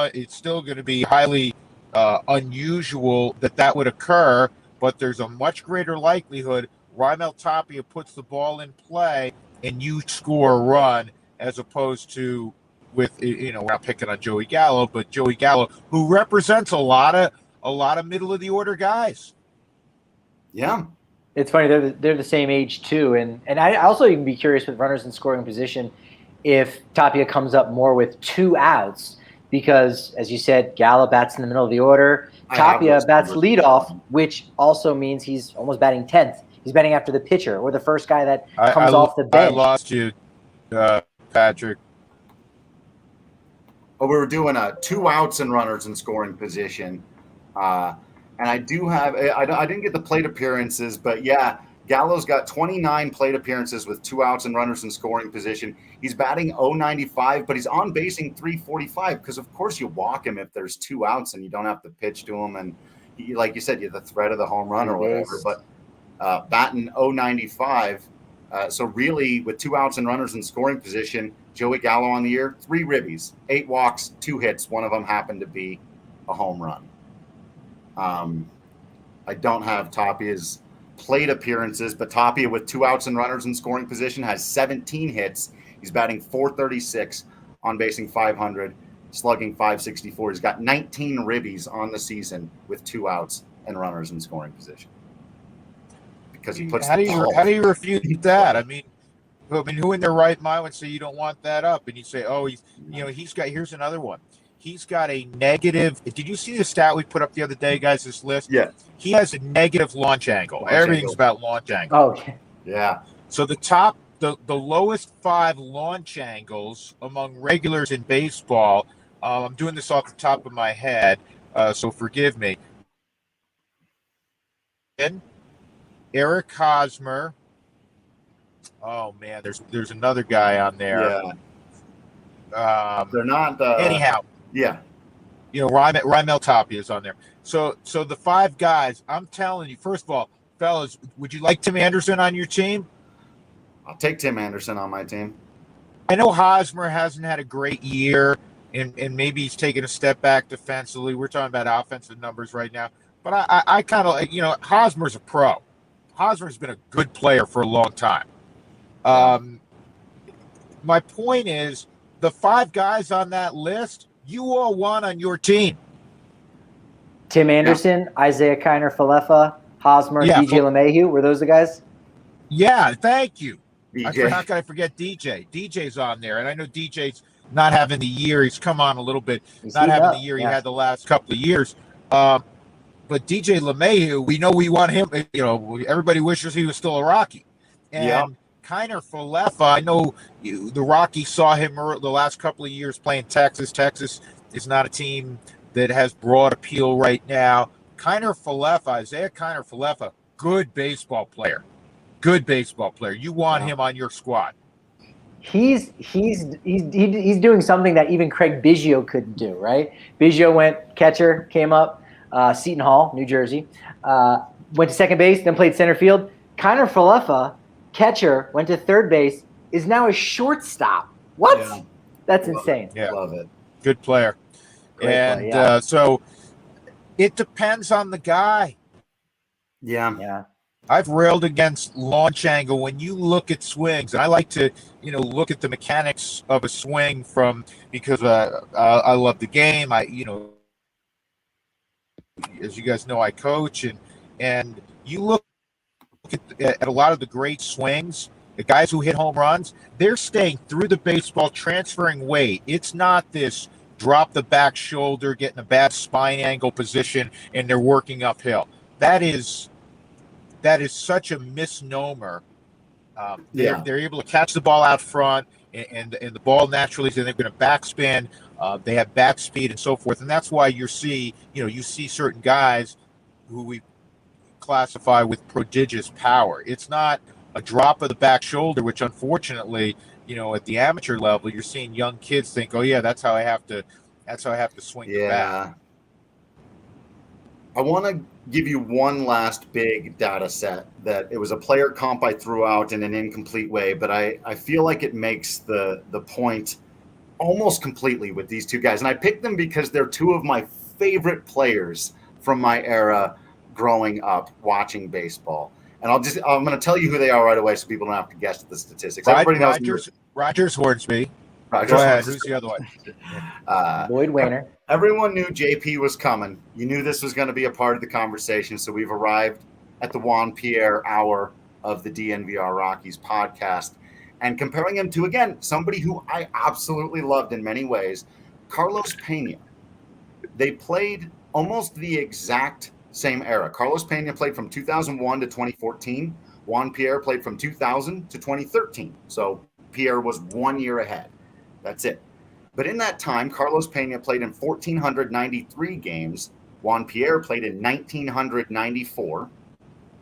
going to be highly unusual that would occur, but there's a much greater likelihood Raimel Tapia puts the ball in play and you score a run, as opposed to with, we're not picking on Joey Gallo, but Joey Gallo, who represents a lot of middle of the order guys. Yeah. It's funny, they're the same age too, and I also even be curious with runners in scoring position if Tapia comes up more with 2 outs, because as you said, Gallo bats in the middle of the order. Tapia bats leadoff, which also means he's almost batting 10th. He's batting after the pitcher or the first guy that comes off the bench. I lost you, Patrick. Oh, we were doing 2 outs and runners in scoring position. And I do have, I didn't get the plate appearances, but yeah, Gallo's got 29 plate appearances with 2 outs and runners in scoring position. He's batting .095, but he's on basing .345 because, of course, you walk him if there's 2 outs and you don't have to pitch to him. And like you said, you have the threat of the home run or whatever. But batting .095, so really with 2 outs and runners in scoring position, Joey Gallo on the year, 3 ribbies, 8 walks, 2 hits. One of them happened to be a home run. I don't have Tapia's plate appearances, but Tapia with 2 outs and runners in scoring position has 17 hits. He's batting .436, on basing .500, slugging .564. He's got 19 ribbies on the season with 2 outs and runners in scoring position. Because he puts how do you refute that? I mean, who in their right mind would say you don't want that up? And you say, oh, he's got. Here's another one. He's got a negative. Did you see the stat we put up the other day, guys? This list. Yeah. He has a negative launch angle. Everything's about launch angle. Oh, okay. Yeah. So the lowest 5 launch angles among regulars in baseball. I'm doing this off the top of my head, so forgive me. Eric Hosmer. Oh man, there's another guy on there. Yeah. They're not. Anyhow. Yeah. Raimel Tapia is on there. So the 5 guys, I'm telling you, first of all, fellas, would you like Tim Anderson on your team? I'll take Tim Anderson on my team. I know Hosmer hasn't had a great year, and maybe he's taken a step back defensively. We're talking about offensive numbers right now. But I kind of, Hosmer's a pro. Hosmer's been a good player for a long time. My point is, the 5 guys on that list, you all want on your team. Tim Anderson, Isaiah Kiner-Falefa, Hosmer, DJ LeMahieu. Were those the guys? Yeah, thank you. DJ. How can I forget DJ? DJ's on there, and I know DJ's not having the year. He's come on a little bit. Not having the year he had the last couple of years. But DJ LeMahieu, we know we want him. Everybody wishes he was still a Rocky. And Kiner-Falefa, I know the Rockies saw him the last couple of years playing Texas. Texas is not a team that has broad appeal right now. Isaiah Kiner-Falefa, good baseball player. You want him on your squad. He's doing something that even Craig Biggio couldn't do, right? Biggio went catcher, came up, Seton Hall, New Jersey, went to second base, then played center field. Kiner-Falefa, catcher, went to third base, is now a shortstop What? Yeah. That's Love insane. Yeah. Love it. Good player. Great And play, yeah. so it depends on the guy. Yeah. Yeah. I've railed against launch angle when you look at swings. And I like to, look at the mechanics of a swing because I love the game. As you guys know, I coach, and you look at a lot of the great swings, the guys who hit home runs, they're staying through the baseball, transferring weight. It's not this drop the back shoulder, getting a bad spine angle position, and they're working uphill. That is such a misnomer. They're able to catch the ball out front, and the ball naturally, then they're going to backspin. They have back speed and so forth, and that's why you see certain guys who we classify with prodigious power. It's not a drop of the back shoulder, which unfortunately, at the amateur level, you're seeing young kids think, "Oh yeah, that's how I have to swing the bat." I want to give you one last big data set that it was a player comp I threw out in an incomplete way, but I feel like it makes the point almost completely with these two guys. And I picked them because they're two of my favorite players from my era growing up watching baseball. And I'm going to tell you who they are right away so people don't have to guess the statistics. Everybody knows Rogers Hornsby. Go ahead. Who's the other one? Lloyd Wainer. Everyone knew JP was coming. You knew this was going to be a part of the conversation. So we've arrived at the Juan Pierre hour of the DNVR Rockies podcast. And comparing him to, again, somebody who I absolutely loved in many ways, Carlos Pena. They played almost the exact same era. Carlos Pena played from 2001 to 2014. Juan Pierre played from 2000 to 2013. So Pierre was 1 year ahead. That's it. But in that time, Carlos Pena played in 1,493 games. Juan Pierre played in 1,994.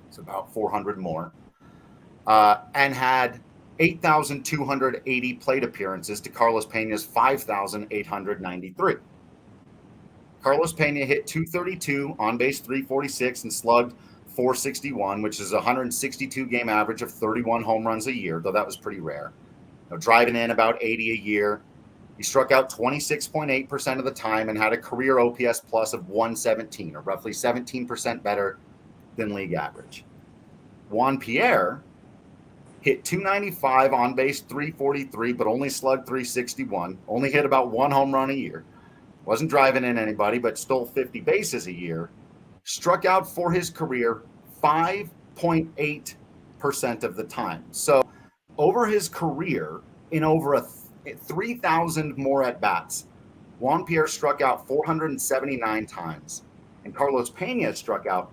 It's about 400 more. And had 8,280 plate appearances to Carlos Pena's 5,893. Carlos Pena hit 232, on base 346, and slugged 461, which is a 162 game average of 31 home runs a year, though that was pretty rare. Driving in about 80 a year. He struck out 26.8% of the time and had a career OPS plus of 117, or roughly 17% better than league average. Juan Pierre hit 295, on base 343, but only slugged 361, only hit about one home run a year. Wasn't driving in anybody, but stole 50 bases a year. Struck out for his career 5.8% of the time. So over his career, in over 3,000 more at-bats, Juan Pierre struck out 479 times, and Carlos Pena struck out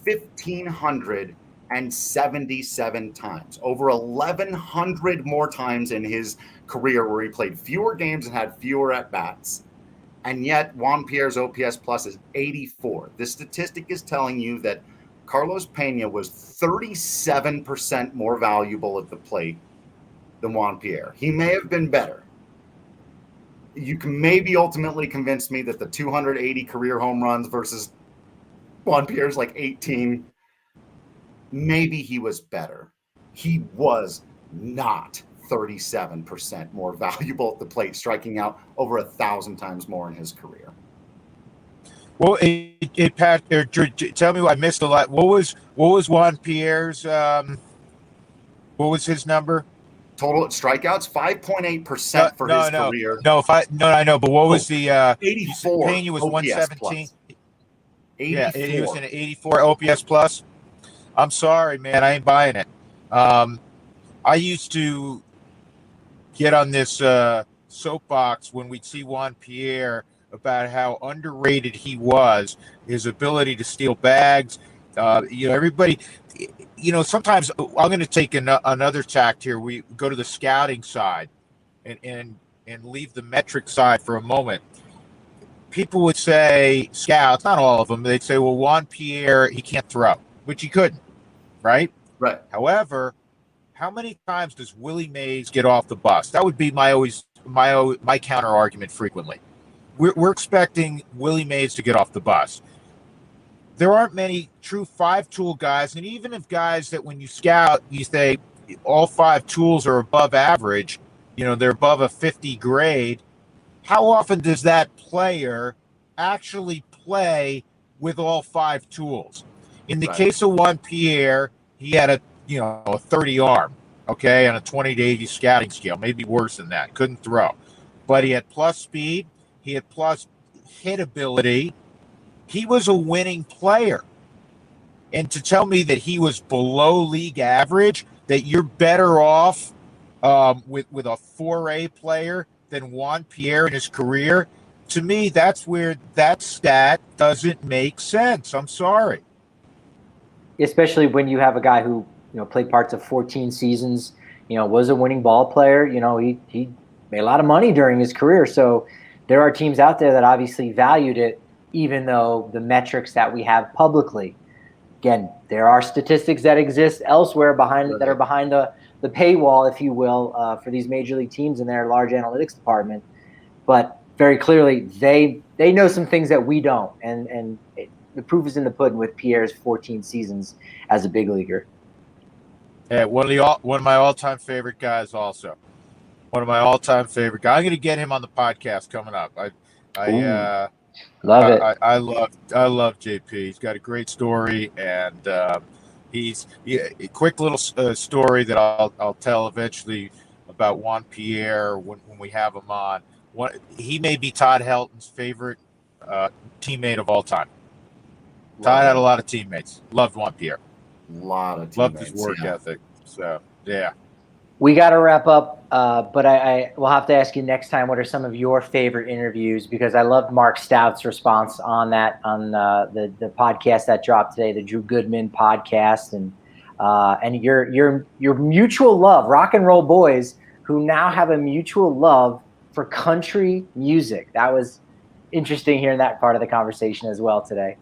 1,577 times. Over 1,100 more times in his career where he played fewer games and had fewer at-bats. And yet Juan Pierre's OPS plus is 84. This statistic is telling you that Carlos Pena was 37% more valuable at the plate than Juan Pierre. He may have been better. You can maybe ultimately convince me that the 280 career home runs versus Juan Pierre's like 18, maybe he was better. He was not 37% more valuable at the plate, striking out over 1,000 times more in his career. Well, Pat, tell me, I missed a lot. What was Juan Pierre's? What was his number? Total strikeouts, 5.8% for his career. I know, but what was the 84? Pena was 117. 84. Yeah, he was an 84 OPS plus. I'm sorry, man, I ain't buying it. I used to get on this soapbox when we'd see Juan Pierre about how underrated he was, his ability to steal bags. Everybody, sometimes I'm going to take another tact here. We go to the scouting side and leave the metric side for a moment. People would say, scouts, not all of them, they'd say, well, Juan Pierre, he can't throw, which he couldn't, right? Right. However, how many times does Willie Mays get off the bus? That would be my counter argument frequently. We're expecting Willie Mays to get off the bus. There aren't many true five-tool guys, and even if guys that when you scout, you say all five tools are above average, they're above a 50 grade. How often does that player actually play with all 5 tools? In the case of Juan Pierre, he had a 30 arm, okay, on a 20 to 80 scouting scale, maybe worse than that. Couldn't throw. But he had plus speed, he had plus hit ability. He was a winning player. And to tell me that he was below league average, that you're better off with a 4A player than Juan Pierre in his career, to me, that's where that stat doesn't make sense. I'm sorry. Especially when you have a guy who, played parts of 14 seasons, was a winning ball player. He made a lot of money during his career. So there are teams out there that obviously valued it, even though the metrics that we have publicly. Again, there are statistics that exist elsewhere that are behind the paywall, if you will, for these major league teams in their large analytics department. But very clearly, they know some things that we don't, and the proof is in the pudding with Pierre's 14 seasons as a big leaguer. Yeah, one of my all-time favorite guys. Also, one of my all-time favorite guys. I'm going to get him on the podcast coming up. Love it. I love JP. He's got a great story, and he's a quick little story that I'll tell eventually about Juan Pierre when we have him on. He may be Todd Helton's favorite teammate of all time. Todd had a lot of teammates. Loved Juan Pierre. Lot of teammates. Loved his work ethic. So yeah. We got to wrap up, but I will have to ask you next time, what are some of your favorite interviews? Because I loved Mark Stout's response on that, on the podcast that dropped today, the Drew Goodman podcast, and your mutual love, Rock and Roll Boys, who now have a mutual love for country music. That was interesting hearing that part of the conversation as well today.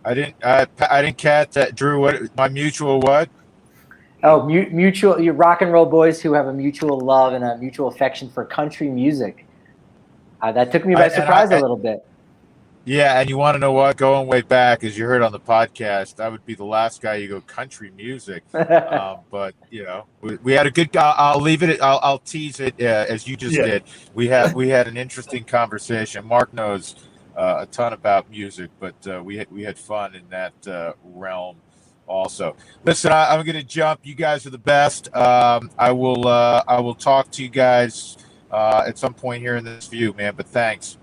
I didn't catch that, Drew. What my mutual what? Oh, mutual. You Rock and Roll Boys who have a mutual love and a mutual affection for country music. That took me by surprise a little bit. Yeah, and you want to know what? Going way back, as you heard on the podcast, I would be the last guy you go country music. But we had a good. I'll leave it. I'll tease it as you just did. We had an interesting conversation. Mark knows a ton about music, but we had fun in that realm also. Listen, I'm going to jump. You guys are the best. I will talk to you guys at some point here in this view, man. But thanks.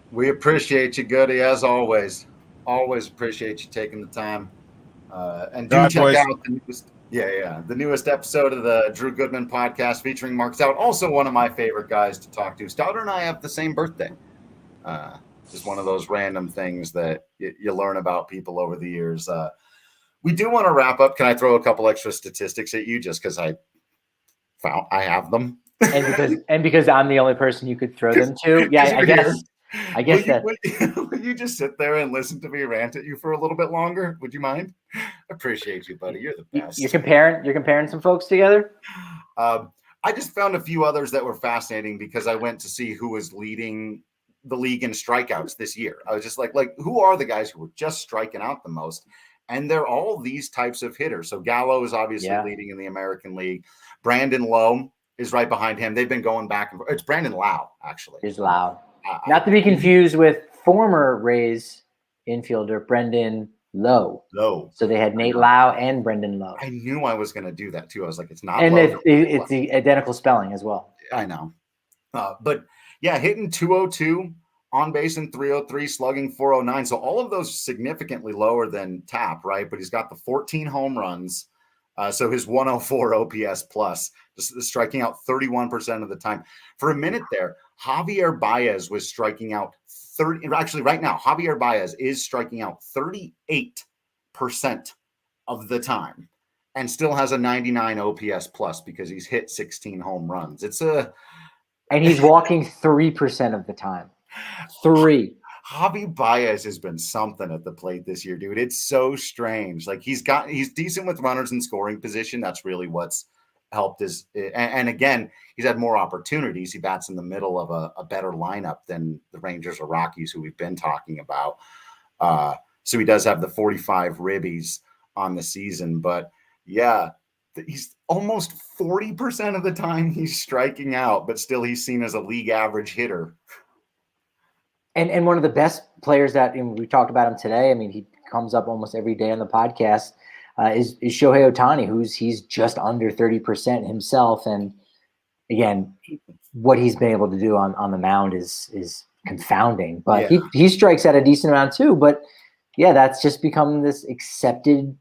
We appreciate you, Goody, as always. Always appreciate you taking the time. And do check out the newest episode of the Drew Goodman podcast featuring Mark Stout, also one of my favorite guys to talk to. Stouter and I have the same birthday. Just one of those random things that you learn about people over the years. We do want to wrap up. Can I throw a couple extra statistics at you just because I have them? And because I'm the only person you could throw them to? Yeah, I guess that. Will you just sit there and listen to me rant at you for a little bit longer? Would you mind? I appreciate you, buddy. You're the best. You're comparing some folks together? I just found a few others that were fascinating because I went to see who was leading the league in strikeouts this year. I was just like, who are the guys who were just striking out the most? And they're all these types of hitters. So Gallo is obviously leading in the American League. Brandon Lowe is right behind him. They've been going back and forth. It's Brandon Lau, actually. It's Lau. Not to be confused with former Rays infielder Brendan Lowe. So they had Nate Lau and Brendan Lowe. I knew I was going to do that too. I was like, it's not. And it's the identical spelling as well. I know. But yeah, hitting 202, on base in 303, slugging 409. So all of those significantly lower than Tap, right? But he's got the 14 home runs. So his 104 OPS plus, just striking out 31% of the time. For a minute there, Javier Baez was striking out 30. Actually, right now, Javier Baez is striking out 38% of the time and still has a 99 OPS plus because he's hit 16 home runs. And he's walking 3% of the time. 3. Javi Baez has been something at the plate this year, dude. It's so strange. Like he's decent with runners in scoring position. That's really what's helped his. And again, he's had more opportunities. He bats in the middle of a better lineup than the Rangers or Rockies, who we've been talking about. So he does have the 45 ribbies on the season. But yeah, he's almost 40% of the time he's striking out, but still he's seen as a league average hitter. And one of the best players that, and we talked about him today, I mean, he comes up almost every day on the podcast, is Shohei Ohtani, he's just under 30% himself. And again, what he's been able to do on the mound is confounding. But he strikes at a decent amount too. But yeah, that's just become this accepted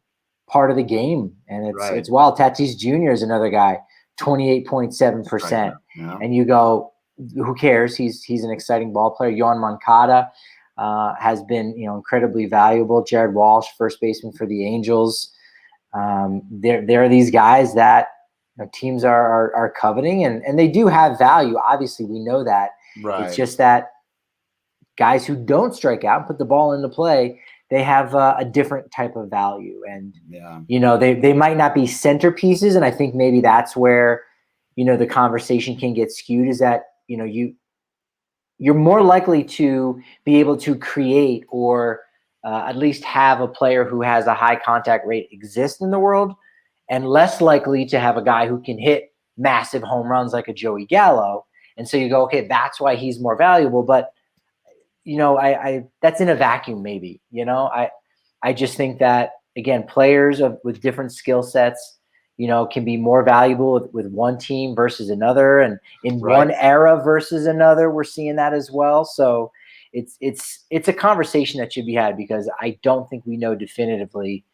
part of the game. And it's wild. Tatis Jr. is another guy, 28.7%. Yeah. And you go, who cares? He's an exciting ball player. Yohan Moncada has been, incredibly valuable. Jared Walsh, first baseman for the Angels. There are these guys that teams are coveting, and they do have value. Obviously, we know that. Right. It's just that guys who don't strike out and put the ball into play, they have a different type of value. And, they might not be centerpieces. And I think maybe that's where, the conversation can get skewed, is that, you're more likely to be able to create or at least have a player who has a high contact rate exist in the world, and less likely to have a guy who can hit massive home runs like a Joey Gallo. And so you go, okay, that's why he's more valuable. But, I that's in a vacuum, maybe. I just think that, again, players with different skill sets, can be more valuable with one team versus another, and in one era versus another. We're seeing that as well. So it's a conversation that should be had, because I don't think we know definitively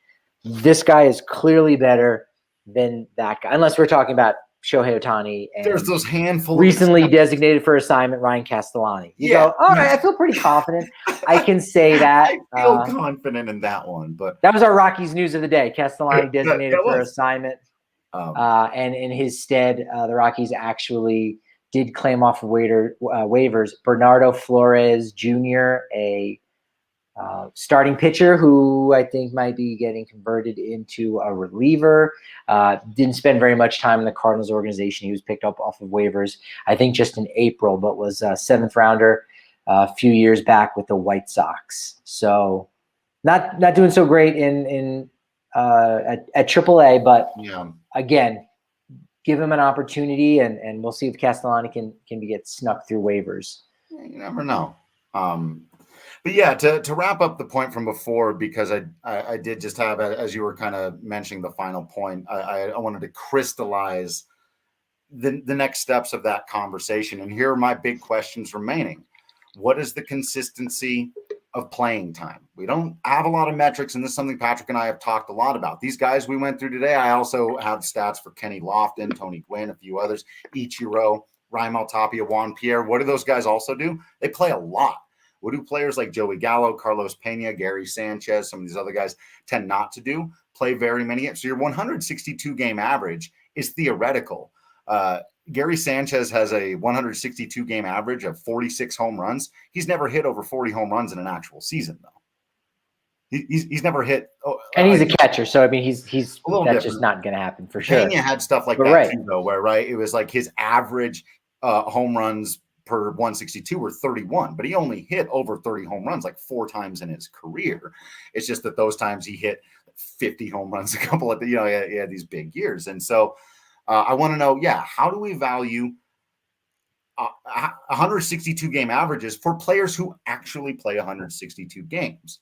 this guy is clearly better than that guy, unless we're talking about Shohei Ohtani. And there's those handful recently designated for assignment, Ryan Castellani. You go, all right, I feel pretty confident. I can say that. I feel confident in that one. But that was our Rockies news of the day. Castellani designated for assignment. And in his stead, the Rockies actually did claim off of waivers Bernardo Flores Jr., a starting pitcher who I think might be getting converted into a reliever. Didn't spend very much time in the Cardinals organization. He was picked up off of waivers, I think just in April, but was a 7th rounder a few years back with the White Sox. So not doing so great at AAA, but again, give him an opportunity, and we'll see if Castellani can get snuck through waivers. You never know. But yeah, to wrap up the point from before, because I did just have, as you were kind of mentioning the final point, I wanted to crystallize the next steps of that conversation. And here are my big questions remaining. What is the consistency of playing time? We don't have a lot of metrics, and this is something Patrick and I have talked a lot about. These guys we went through today, I also have stats for Kenny Lofton, Tony Gwynn, a few others, Ichiro, Raimel Tapia, Juan Pierre. What do those guys also do? They play a lot. What do players like Joey Gallo, Carlos Pena, Gary Sanchez, some of these other guys tend not to do? Play very many. So your 162 game average is theoretical. Gary Sanchez has a 162 game average of 46 home runs. He's never hit over 40 home runs in an actual season, though. He's never hit. And he's a catcher, so I mean, he's that's different. just not going to happen for sure. Pena had stuff like that too, though, where it was like his average home runs per 162 were 31, but he only hit over 30 home runs like 4 times in his career. It's just that those times he hit 50 home runs, a couple of he had these big years. And so I want to know, how do we value 162 game averages for players who actually play 162 games?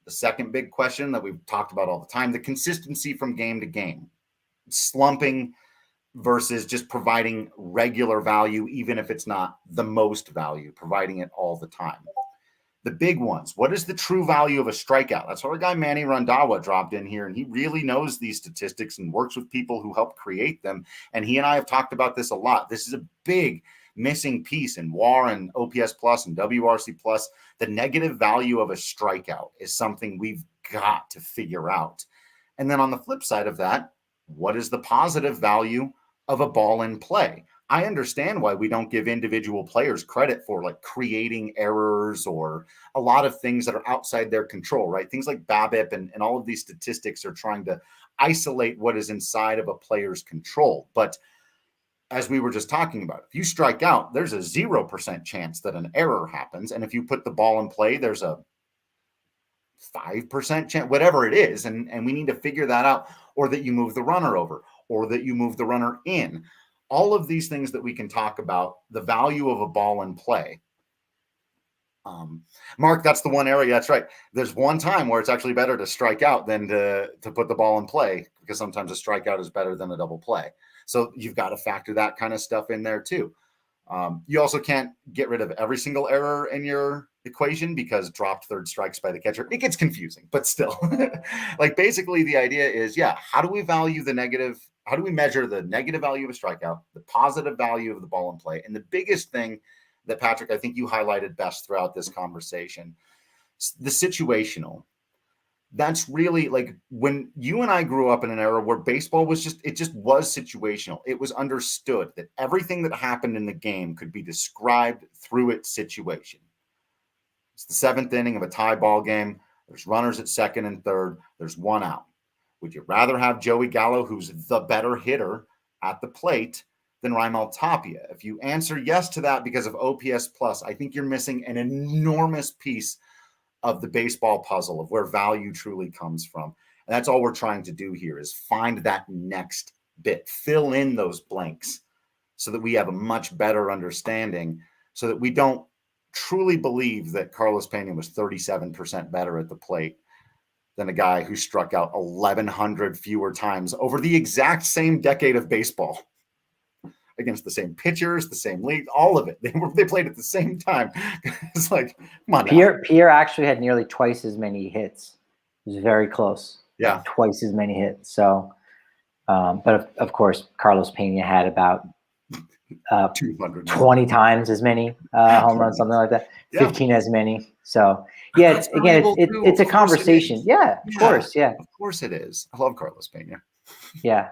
The second big question that we've talked about all the time, the consistency from game to game, slumping versus just providing regular value, even if it's not the most value, providing it all the time. The big ones, what is the true value of a strikeout? That's what our guy Manny Randhawa dropped in here, and he really knows these statistics and works with people who help create them. And he and I have talked about this a lot. This is a big missing piece in WAR and OPS plus and WRC plus. The negative value of a strikeout is something we've got to figure out. And then on the flip side of that, what is the positive value of a ball in play? I understand why we don't give individual players credit for like creating errors or a lot of things that are outside their control, right? Things like BABIP and all of these statistics are trying to isolate what is inside of a player's control. But as we were just talking about, if you strike out, there's a 0% chance that an error happens. And if you put the ball in play, there's a 5% chance, whatever it is. And we need to figure that out, or that you move the runner over, or that you move the runner in. All of these things that we can talk about, the value of a ball in play. Mark, that's the one area. That's right. There's one time where it's actually better to strike out than to put the ball in play, because sometimes a strikeout is better than a double play. So you've got to factor that kind of stuff in there too. You also can't get rid of every single error in your equation, because dropped third strikes by the catcher, it gets confusing, but still like basically the idea is, how do we value the negative? How do we measure the negative value of a strikeout, the positive value of the ball in play? And the biggest thing that, Patrick, I think you highlighted best throughout this conversation, the situational. That's really like when you and I grew up in an era where baseball was just was situational. It was understood that everything that happened in the game could be described through its situation. It's the seventh inning of a tie ball game. There's runners at second and third. There's one out. Would you rather have Joey Gallo, who's the better hitter, at the plate than Raimel Tapia? If you answer yes to that because of OPS plus, I think you're missing an enormous piece of the baseball puzzle of where value truly comes from. And that's all we're trying to do here, is find that next bit, fill in those blanks so that we have a much better understanding, so that we don't truly believe that Carlos Pena was 37% better at the plate than a guy who struck out 1,100 fewer times over the exact same decade of baseball, against the same pitchers, the same league, all of it. They played at the same time. It's like, come on. Pierre actually had nearly twice as many hits. It was very close. Yeah. Twice as many hits. So, but of course, Carlos Pena had about 20 times as many home runs, something like that. 15 as many. So, yeah, it's a conversation. Yeah, of course. Yeah. Of course it is. I love Carlos Pena. Yeah.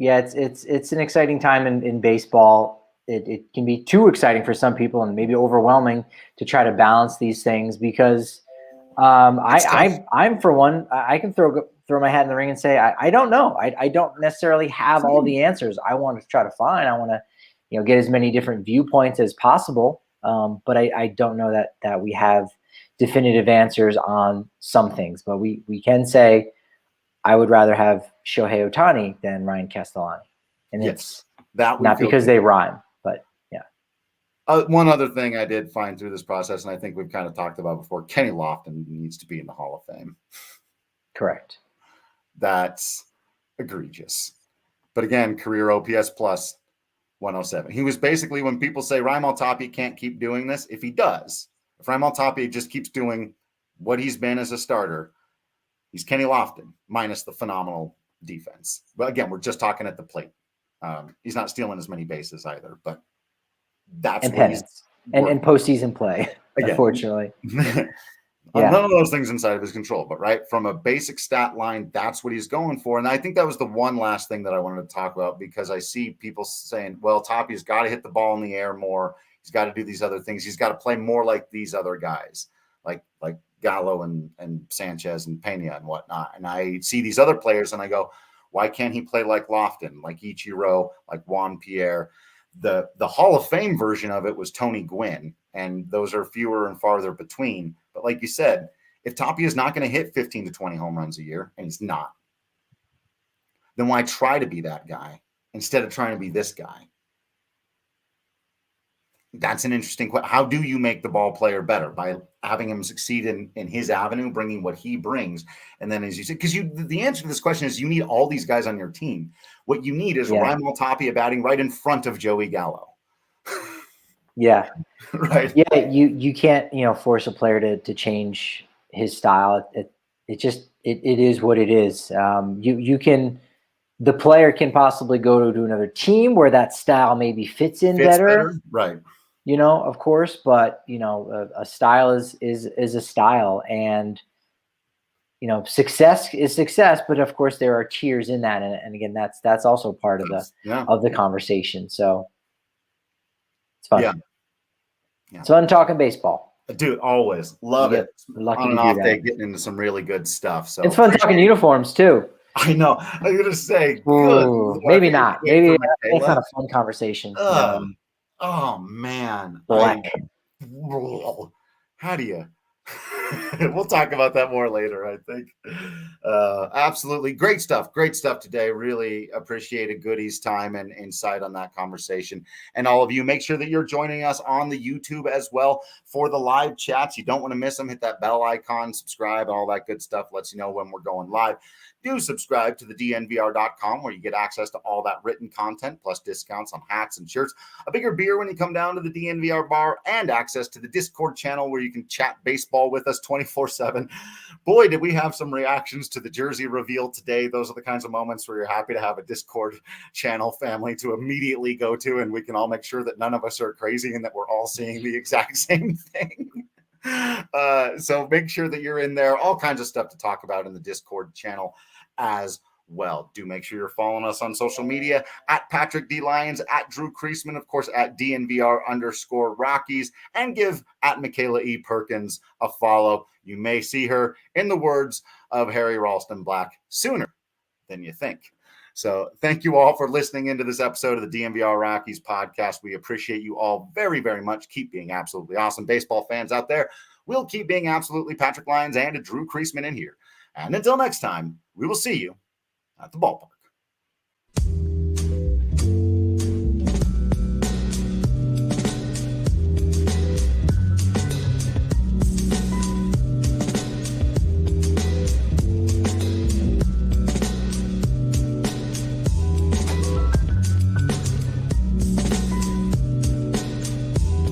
Yeah, it's an exciting time in baseball. It can be too exciting for some people and maybe overwhelming to try to balance these things, because I'm for one, I can throw my hat in the ring and say I don't know. I don't necessarily have all the answers. I want to try to find. I want to get as many different viewpoints as possible. But I don't know that we have definitive answers on some things. But we can say, I would rather have Shohei Ohtani than Ryan Castellani. And it's not because they rhyme, but yeah. One other thing I did find through this process, and I think we've kind of talked about before, Kenny Lofton needs to be in the Hall of Fame. Correct. That's egregious. But again, career OPS plus 107. He was basically, when people say Raimel Tapia can't keep doing this, if he does, if Raimel Tapia just keeps doing what he's been as a starter, he's Kenny Lofton minus the phenomenal defense. But again, we're just talking at the plate. He's not stealing as many bases either, but that's and postseason play, again, unfortunately. None of those things inside of his control, but right from a basic stat line, that's what he's going for. And I think that was the one last thing that I wanted to talk about, because I see people saying, well, Tapia's got to hit the ball in the air more. He's got to do these other things. He's got to play more like these other guys, like Gallo and Sanchez and Pena and whatnot. And I see these other players and I go, why can't he play like Lofton, like Ichiro, like Juan Pierre? The Hall of Fame version of it was Tony Gwynn, and those are fewer and farther between. But like you said, if Tapia is not going to hit 15 to 20 home runs a year, and he's not, then why try to be that guy instead of trying to be this guy? That's an interesting question. How do you make the ball player better? By having him succeed in his avenue, bringing what he brings. And then, as you said, because the answer to this question is you need all these guys on your team. What you need is Raimel Tapia batting right in front of Joey Gallo. Yeah. Right. Yeah. You can't, force a player to change his style. It is what it is. The player can possibly go to another team where that style maybe fits better. Right. Of course, but a style is a style, and success is success. But of course, there are tiers in that, and again, that's also part of the conversation. So it's fun. Yeah. It's fun talking baseball. Dude, always love it. On and off day, getting into some really good stuff. So it's fun talking uniforms too. I know. I'm gonna say, maybe not. Maybe it's not a fun conversation. Oh man, black. How do you? We'll talk about that more later, I think. Absolutely. Great stuff. Great stuff today. Really appreciated Goody's time and insight on that conversation. And all of you, make sure that you're joining us on the YouTube as well for the live chats. You don't want to miss them. Hit that bell icon, subscribe, all that good stuff. Lets you know when we're going live. Do subscribe to the DNVR.com where you get access to all that written content, plus discounts on hats and shirts, a bigger beer when you come down to the DNVR bar, and access to the Discord channel where you can chat baseball with us 24/7. Boy, did we have some reactions to the jersey reveal today. Those are the kinds of moments where you're happy to have a Discord channel family to immediately go to, and we can all make sure that none of us are crazy and that we're all seeing the exact same thing. So make sure that you're in there. All kinds of stuff to talk about in the Discord channel as well. Do make sure you're following us on social media at Patrick D. Lyons, at Drew Creasman, of course, at DNVR_Rockies, and give at Makayla E. Perkins a follow. You may see her, in the words of Harry Ralston Black, sooner than you think. So thank you all for listening into this episode of the DNVR Rockies podcast. We appreciate you all very, very much. Keep being absolutely awesome baseball fans out there. We'll keep being absolutely Patrick Lyons and Drew Creasman in here. And until next time, we will see you at the ballpark.